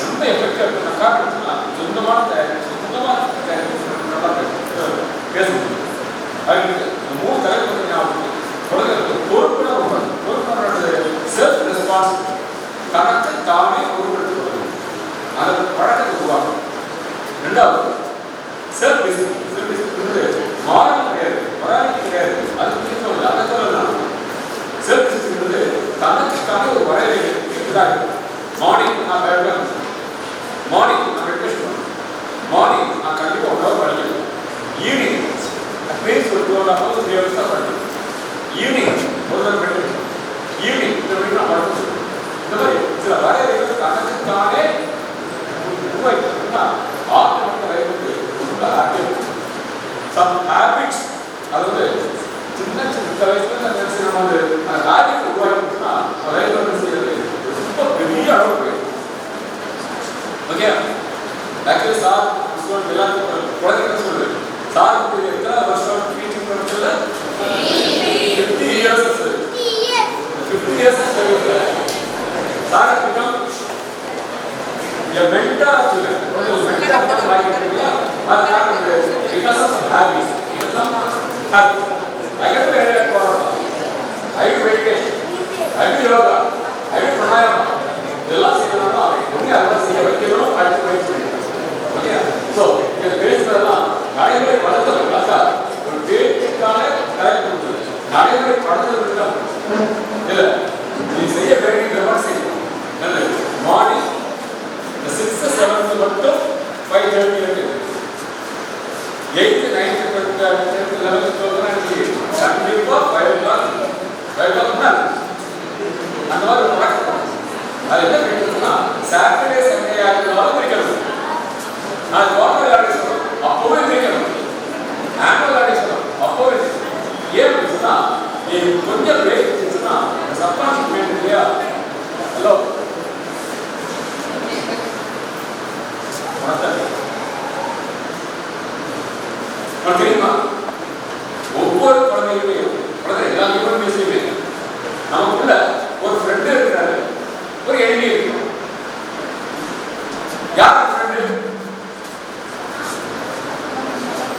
Speaker 1: ரொம்ப எஃபெக்டிவாக இருக்கும். நான் காட்டுறதுனா சொந்தமான தயாரிப்பு சொந்தமாக நல்லா பேச முடியும். அதுக்கு 3 தலைப்பு ஞாபகம் குழந்தைகளுக்கு பொறுப்புணர்வு செல்ஃப் ரெஸ்பான்சிபிலிட்டி, தனக்கு தானே பொறுப்பெடுத்துக் கொள்ளணும். அதை பழக்கத்தை உருவாக்கணும். 2வது செல்ஃப் டிசிப்ளின். செல்ஃப் டிசிப்ளின் மாறல் கிடையாது, வராது கிடையாது, அது முக்கியம். அதை சொல்லலாம். செல்ஃப் டிசிப்ளின் தனக்குத்தானே ஒரு வரையறை இருக்குதான். மார்னிங் நான் வேணும், மார்னிங் நான் மெடிடேஷன் பண்ணணும், மார்னிங் நான் கண்டிப்பாக 1 ஹவர் படிக்கணும், ஈவினிங் அட்லீஸ்ட் ஒரு 2 hours 3 hours தான் படிக்கணும், ஈவினிங் ஒரு நாள் மெடிடேஷன், ஈவினிங் நான் படிக்கணும். இந்த மாதிரி சில வரையறைகள் தனக்குத்தானே உருவாக்கினா சம் ஹேபிட்ஸ் அது வந்து சின்ன சின்ன வயசுல நம்ம அந்த ஹேபிட் உருவாக்கினா செய்யறது ரொம்ப பெரிய அளவு போயிடும். ஓகே, ஆக்சுவலி சார் எல்லாருக்கும் குழந்தைங்க சொல்லுது சார் எத்தனை வருஷம் டீச்சிங் பண்ணுறதுல 50 years. 50 years sir become a mentor to them. ஒரு mentor பண்ண வாங்கிட்டீங்க. அது காரணம் because of habits. I get to area போறோம். I do meditation. I do yoga. I do pranayama. இதெல்லாம் செய்யணும்னா ஒண்ணு அதெல்லாம் செய்ய வைக்கணும், அடுத்து பயிற்சி செய்யணும். ஓகே, ஸோ இந்த பேசுறதெல்லாம் நடைமுறை வளர்த்தல் பார்த்தா ஒரு பேச்சுக்கான கரெக்ட் கொடுத்தது நடைமுறை படுத்துறதுக்கு இல்லை நீ செய்ய வேண்டிய மாதிரி செய்யணும். நல்லது. மார்னிங் இந்த 6th 7th மட்டும் 5:30 இருக்குது. 8th 9th 10th 11th 12th கண்டிப்பா 5 o'clock முன்னாடி அந்த மாதிரி ஒரு பழக்கம். அது என்ன கேட்குதுன்னா சாட்டர்டே சண்டே ஆகிறதுனால பிரிக்கணும். அது குவார்டர் ஆடிஷன் அப்போவே பிரிக்கணும், ஆனுவல் ஆடிஷன் அப்போவே. ஏன் அப்படின்னா நீ கொஞ்சம் பிரேக் இருந்துச்சுன்னா சப்கான்ஷியஸ் மைண்ட் இல்லையா. ஹலோ தெரியுமா ஒவ்வொரு குழந்தைகளையும் குழந்தை எல்லா யூனிவர்சிட்டியுமே நமக்குள்ள ஒரு ஃப்ரெண்டு இருக்கிறாரு, ஒரு எனிமி இருக்கு. யார் ஃப்ரெண்டு?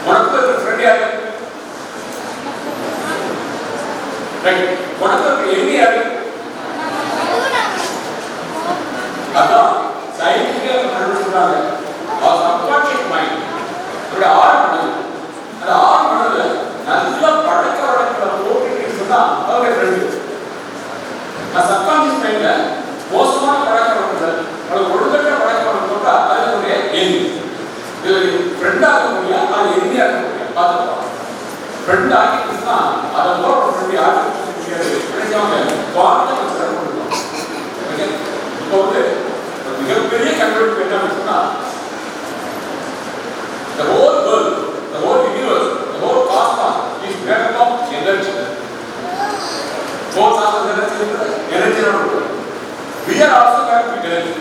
Speaker 1: உனக்கு இருக்கிற ஃப்ரெண்ட் யாரு? உனக்கு இருக்கிற எனிமி யாரு? அதான் சயின்டிஃபிக்கா கண்டுபிடிச்சிருக்காங்க. சப்கான்ஷியஸ் மைண்ட் அதோட ஆழ்மனது, அந்த ஆழ்மனதுல நல்ல பழக்க வழக்கங்களை போட்டுட்டு சொன்னா அவங்க ஃப்ரெண்டு. சப்கான்ஷியஸ் மைண்ட்ல மோசமான பழக்க வழக்கங்கள் அல்லது ஒழுங்கற்ற பழக்க வழக்கம் போட்டா அது ஒரு எனிமி. இது ஃப்ரெண்டாக முடியாது, அது எனிமியாக முடியாது. பார்த்துக்கலாம் ஃப்ரெண்ட் ஆகிட்டுன்னா அதை போடுற ஃப்ரெண்டு யாருக்கு முடியாது. நினைச்சவங்க குவார்டர் கொடுக்கலாம். எனர்ஜியோட கொடுக்குறோம். We are also going to be energy.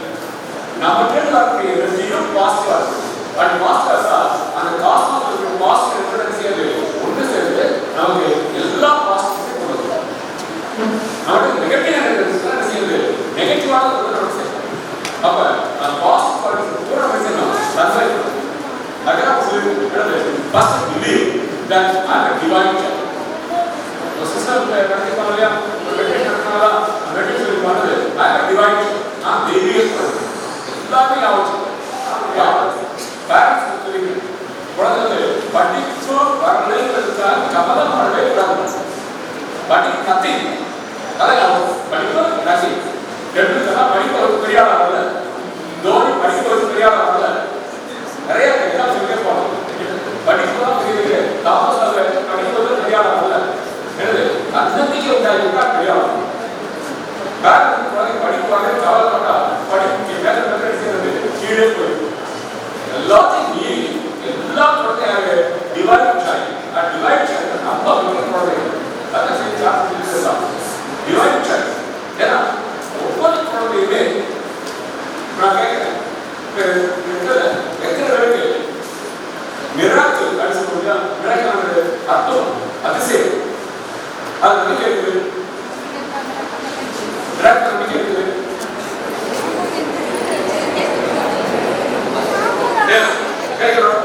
Speaker 1: நம்ம கிட்ட இருக்கிற எனர்ஜியும் பாசிட்டிவா இருக்கும். அண்ட் மாஸ்டர்ஸா அந்த காஸ்மோஸ் இருக்கிற பாசிட்டிவ் எனர்ஜி சேர்ந்து ஒன்று சேர்ந்து நமக்கு எல்லா பாசிட்டிவ்ஸையும் கொண்டு வரும். நமக்கு நெகட்டிவ் எனர்ஜி சேர்ந்து நெகட்டிவான நமக்கு சேர்ந்து அப்ப அந்த பாசிட்டிவ் பார்ட்டிஸ் பூரா மெசேஜ் சன்சை அதான் சொல்லிட்டு first believe that I am divine child. System கண்டிப்பா இல்லையா மெடிடேஷன் நடக்கறதா மெடிடேஷன் பண்ணுது ஐ அம் டிவைன் சைல்ட். நான் தெய்வீக குழந்தை. எல்லாமே யாவச்சு பேரண்ட்ஸ் சொல்லி குழந்தை படிப்பு வரலைங்கிறதுக்காக கவனம் பண்ணவே கூடாது. படி கத்தி அதான் படிப்பு நசி எடுத்துக்கா படிப்பு பெரிய ஆளாகல தோனி படிப்பு பெரிய ஆளாகல நிறைய எக்ஸாம் சொல்லி போகணும். படிப்பு தான் பெரிய தாமஸ் படிப்பு பெரிய ஆளாகல என்னது அந்தந்திக்கு உண்டாயிருக்கா பெரிய ஆளாகும். பேரண்ட்ஸ் குழந்தை படிப்பாங்க கவலைப்பட்டா படிப்பு மேலே செய்யறது கீழே போயிடும். எல்லாத்தையும் மீறி எல்லா குழந்தையாக டிவைட் சைல்ட் டிவைட் சைல்ட் நம்ம குழந்தைகள் அதை செய்யலாம். டிவைட் சைல்ட் ஏன்னா ஒவ்வொரு குழந்தையுமே நான் கேட்கிறேன் எத்தனை பேருக்கு மிராக்கிள் அப்படின்னு சொல்லுங்க. மிராக்கிள் அர்த்தம் அதிசயம் அது நம்பிக்கை இருக்குது. மிராக்கிள் நம்பிக்கை இருக்குது. கேட்கிறோம்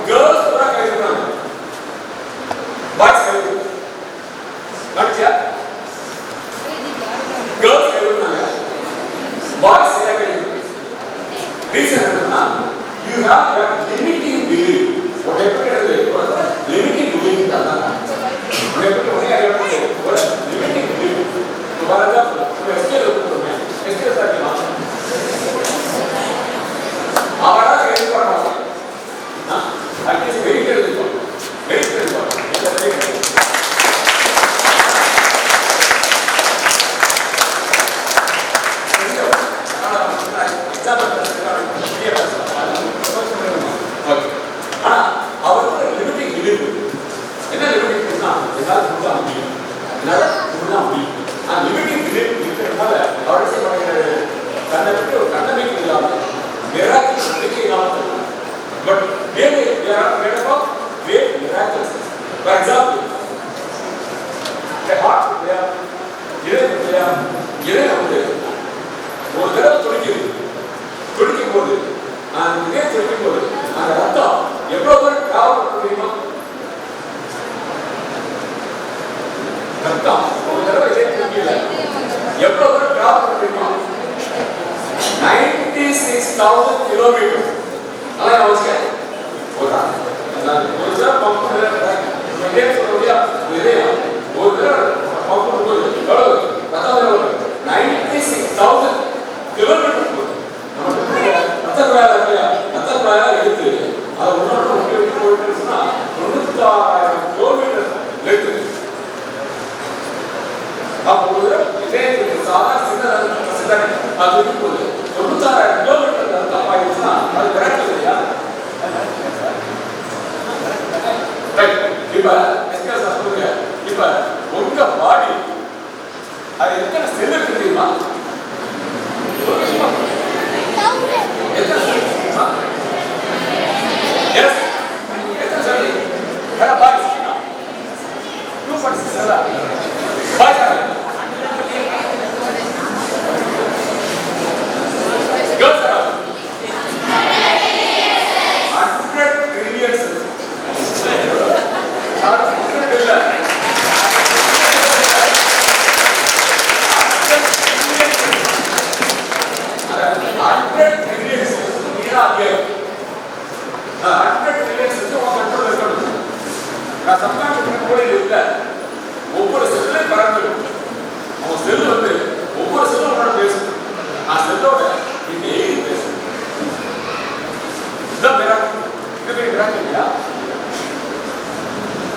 Speaker 1: கேர்ள்ஸ் பூரா கைதுறாங்க பாய்ஸ் கைது கடிச்சா கேர்ள்ஸ் கைதுறாங்க பாய்ஸ் கைது. ரீசன் என்னன்னா you have a limiting belief. what எப்படி limiting belief தான் what எப்படி ஒரே ஐடியா ஒரு limiting belief. for example SK சொல்றேன் எஸ்கே சார்னா அவரா கைது பண்ணாங்க அட்லீஸ்ட் வெயிட் எடுத்துக்கோ வெயிட் எடுத்துக்கோ But really, they are made up of great miracles. For example, the heart, they are ஒரு தடவை துடிக்கும் போது அந்த இதே துடிக்கும் போது அந்த ரத்தம் எவ்வளவு பேர் டிராவல் பண்ண முடியுமா? ரத்தம் ஒரு தடவை இதே துடிக்கல எவ்வளவு பேர் டிராவல் பண்ண முடியுமா? 96,000 கிலோமீட்டர். அதான் அவசியம் ஒரு தடவை பம்ப் ஒரு தடவை பம்ப் போது எவ்வளவு ரத்தம் 96,000 கிலோமீட்டர் போகுது. ரத்த குழாயா எடுத்து அதை ஒன்னொன்று போயிட்டு சொன்னா 96,000 கிலோமீட்டர் எடுத்து அப்போ இதே சாதாரண சின்ன அது இருக்கும்போது 96,000 கிலோமீட்டர் ரத்தம் ஆயிடுச்சுன்னா அது கரெக்ட் இல்லையா? இப்ப சொல்லுங்க இப்ப உங்க பாடி அது எத்தனை செல் இருக்கு தெரியுமா? ஒவ்வொரு செல்லையும் பறந்து அவன் செல் வந்து ஒவ்வொரு செல்லும் உன்னோட பேசும். நான் செல்லோட இந்த எழுதி பேசும். இதுதான் மிராக்கிள் இல்லையா?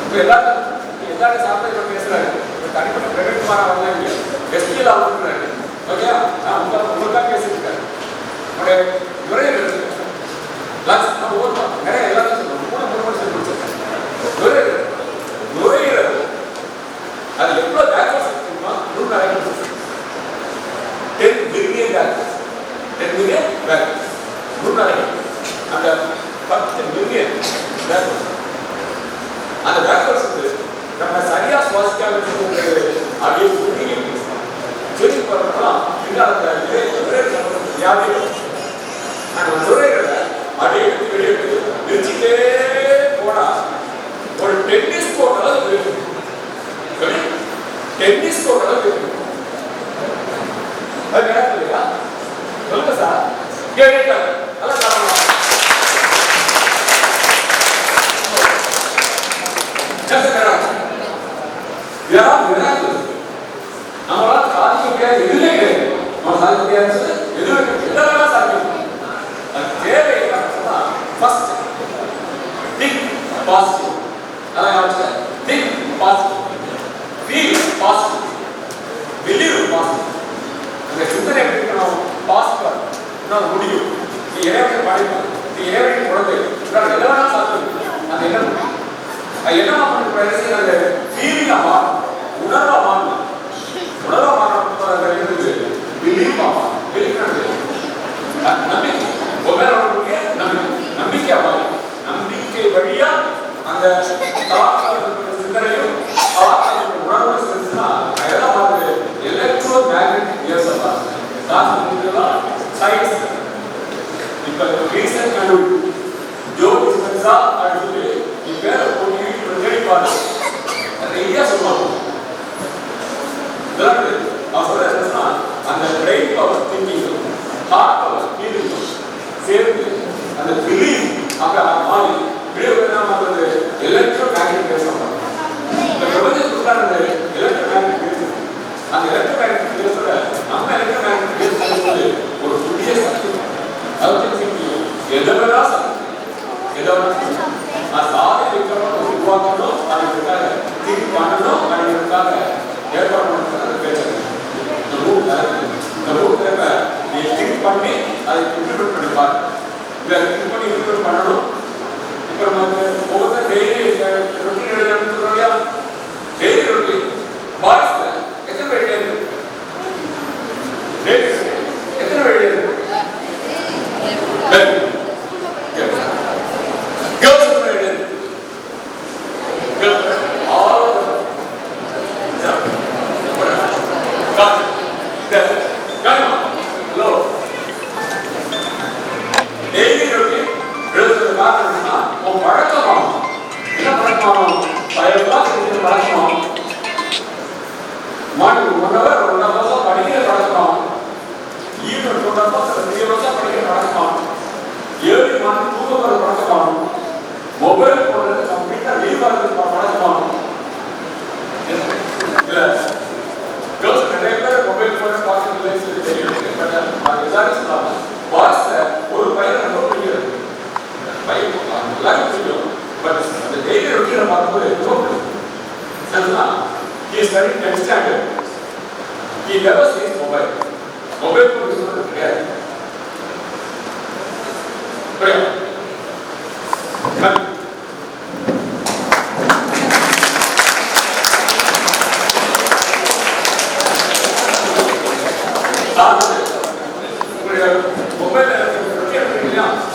Speaker 1: இப்போ எல்லாரும் சாப்பிட்டு பேசுறாரு. தனிப்பட்ட பிரகத்குமார் அவங்க இல்லையா எஸ்பிஎல் அவங்க ஓகே நான் உங்களுக்காக பேசிட்டு இருக்கேன். உங்களுடைய உரையில் இருக்கு நம்ம நிறைய எல்லாத்தையும் சொல்லுவோம். 3 மணி சொல்லி முடிச்சிருக்கேன். பாலிசியாக அப்படியே சுருங்கி சொல்லி போறதுலாம் யாரு அந்த துறைகளை அப்படியே வெளியே விரிச்சுட்டே போனா ஒரு டென்னிஸ் கோர்ட் அளவு டென்னிஸ் கோர்ட் அளவு அது கிடையாது இல்லையா? சொல்லுங்க சார். கேட்டாங்க நல்லா காரணம் நம்மளால சாதிக்க முடியாது எதுவுமே கிடையாது. நம்ம சாதிக்க முடியாது எதுவுமே எதனால சாதிக்கும்? அது தேவை என்னன்னா ஃபர்ஸ்ட் திங்க் பாசிட்டிவ். அதான் யோசிச்சேன். Think positive, feel positive, believe positive. அந்த சிந்தனை எப்படி இருக்கணும்? பாசிட்டிவா நான் முடியும். நீ இறைவனை படிக்கணும். நீ இறைவனை குழந்தை எதனால சாதிக்கும்? அது என்ன என்னமா பண்ண அந்த ஃபீலிங்கா மாறும், உணர்வா மாறும். உணர்வா மாறும் இருக்குது பிலீஃபா இருக்கிறது நம்பிக்கை. ஒவ்வொரு நம்பிக்கை மாறும். நம்பிக்கை வழியா அந்த சிந்தனையும் உணர்வு செலுத்தினா எல்லாம் மாறுது. எலக்ட்ரோ மேக்னெட்டிக் வேவ்ஸ் தான் சயின்ஸ். இப்ப ரீசன்ட் கண்டுபிடிப்பு ஜோ டிஸ்பென்சா அப்படின்னு பேரை போட்டு தேடிப்பாரு நிறைய சொல்லுவாங்க. நான் சொல்றேன் அந்த brain power thinking, heart power feeling சேர்ந்து அந்த பிலீவ் அங்க மாறி விடுவது எலக்ட்ரோ மேக்னெட்டிக் வேவ்ஸ் சொல்றாங்க. இந்த பிரபஞ்சத்துக்குள்ள எலக்ட்ரோ மேக்னெட்டிக் வேவ்ஸ் அந்த எலக்ட்ரோ மேக்னெட்டிக் வேவ்ஸோட நம்ம எலக்ட்ரோ மேக்னெட்டிக் வேவ்ஸ் ஒரு புதிய சக்தி. அதாவது எதவெல்லாம் சக்தி எதவெல்லாம் சாதி விக்ரமம் உருவாக்கணும், அதுக்காக திங்க் பண்ணணும், அதுக்காக ஏற்பாடு பண்ணணும். பேசுறது இந்த ரூட் நீ திங்க் பண்ணி அதை இம்ப்ளிமெண்ட் பண்ணி பாரு. இதை திங்க் பண்ணி இம்ப்ளிமெண்ட் பண்ணணும். இப்போ நமக்கு ஒவ்வொரு டெய்லி ரொட்டீன் எழுதுறோம். டெய்லி ரொட்டீன் பாய்ஸ்ல எத்தனை பேர் எழுது? எத்தனை பேர் எழுது? மொபைல் போன்ல கம்ப்ளீட்டா லீவ் ஆகுது பழக்கமாகும். நிறைய பேர் மொபைல் போன பார்த்து தெரியும். எல்லாரும் சொல்லாம வாட்ஸ்ல ஒரு பையன் ரொம்ப பிடிக்கிறது. பையன் எல்லாரும் பிடிக்கும். பட் அந்த டெய்லி ரொட்டீனை பார்க்கும்போது ரொம்ப he is studying 10th standard. He never sees mobile. Mobile phone is not there. Right? Mobile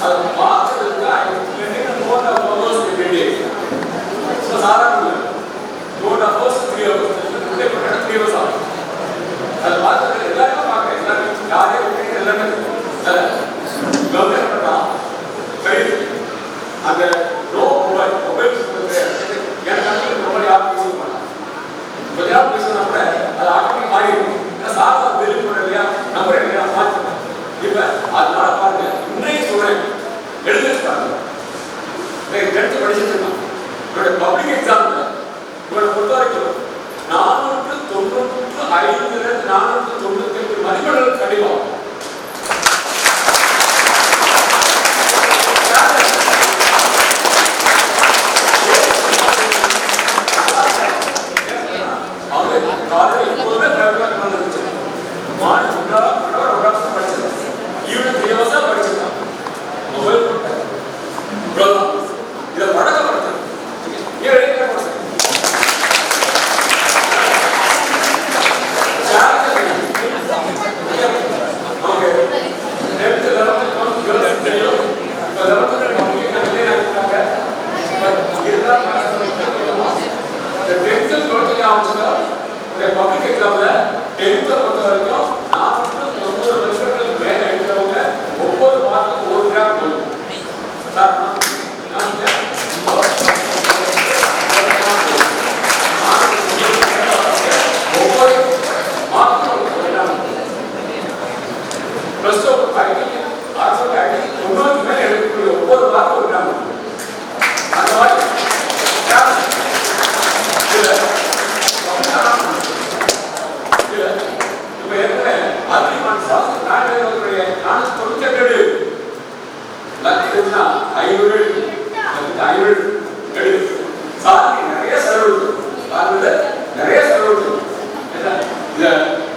Speaker 1: அது பார்க்கறதுக்கு சாதாரண 2.5 hours 3 hours 3 hours ஆகும். அது பார்க்கறது எல்லாருமே பார்க்க எல்லாரும் யாரே எல்லாமே கவர்மெண்ட் பண்ணா சரி. அந்த நோ மொபைல் எனக்கு மொபைல் யாரும் பேச மாட்டாங்க. கொஞ்ச நேரம் பேசினா கூட அது ஆட்டோமேட்டிக் மாறிடும். சாதா வெளியே போன இல்லையா நம்பர் இல்லையா மாற்றணும். இப்ப அதனால பாருங்க இன்றைய சொல்றேன் எழுதிருக்காங்க. டென்த் படிச்சுட்டு இருக்கான். இவருடைய பப்ளிக் எக்ஸாம்ல இவரை பொறுத்த வரைக்கும் 495 498 மதிப்பெண்கள் கண்டிப்பாக the பப்ளிக் எக்ஸாம்ல 10th பொறுத்த வரைக்கும் 49 வருஷத்துக்கு மேல எடுக்கிறவங்க 9 மார்க்கு 1 கிராம் போகும்.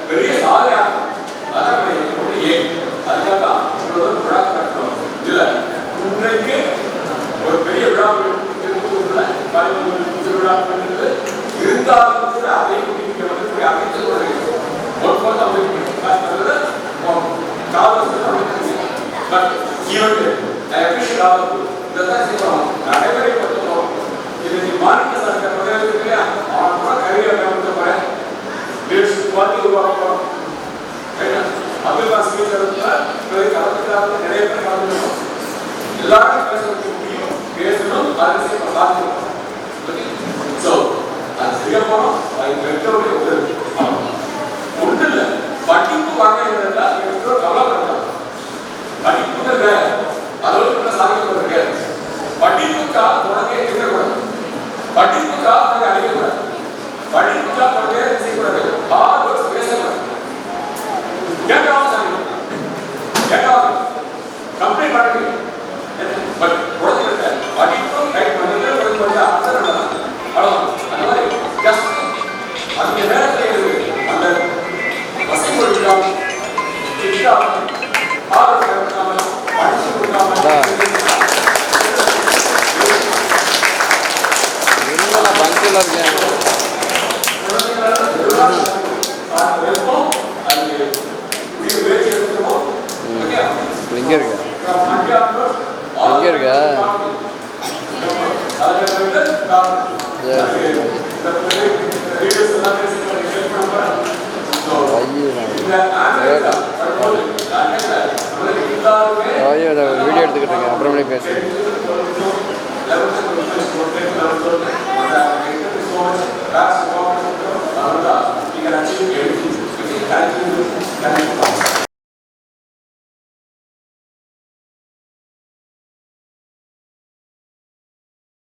Speaker 1: பெரிய சாதனை அதான் அதுக்காக இதுல இன்றைக்கு ஒரு பெரிய விழா இருந்தாலும் கூட அதை அமைச்சர் நடைமுறைப்படுத்தணும். இது மாநில சட்டத்தை கருவியை பயன்படுத்த போறேன் உருவாக்கணும். அபிலாஷ் கலந்துக்கிறாங்க, நிறைய பேர் கலந்துக்கணும். எல்லாரும் பேசணும், பார்க்கணும். அது செய்ய போறோம். அது பெற்றோருடைய உதவி ஒண்ணு இல்லை. படிப்பு வாங்கினா பெற்றோர் கவலைப்படலாம். படிப்பு அளவுக்கு சாதிக்கப்படுறது படிப்புக்காக தொடங்க இருக்கக்கூடாது. படிப்புக்காக அழிக்கக்கூடாது. படிப்புக்காக தொடங்க செய்யக்கூடாது. ஆர்வம் பேசக்கூடாது. கம்ப்ளீட் பண்ணுங்க. பட் குழந்தைகிட்ட படிப்பும் கைட் பண்ணுறது கொஞ்சம் அவசரம் அவ்வளோதான். அந்த மாதிரி ஜஸ்ட் அந்த நேரத்தில் அந்த வசதி கொடுக்காம ஆர்வம் கொடுக்காம படிச்சு கொடுக்காம
Speaker 7: பங்கில் இருக்கேன். எங்கே இருக்க எங்கே இருக்க ஐயோ வீடியோ எடுத்துக்கிட்டு இருக்கேன். அப்புறமே பேசுகிறேன்.
Speaker 1: you can achieve everything.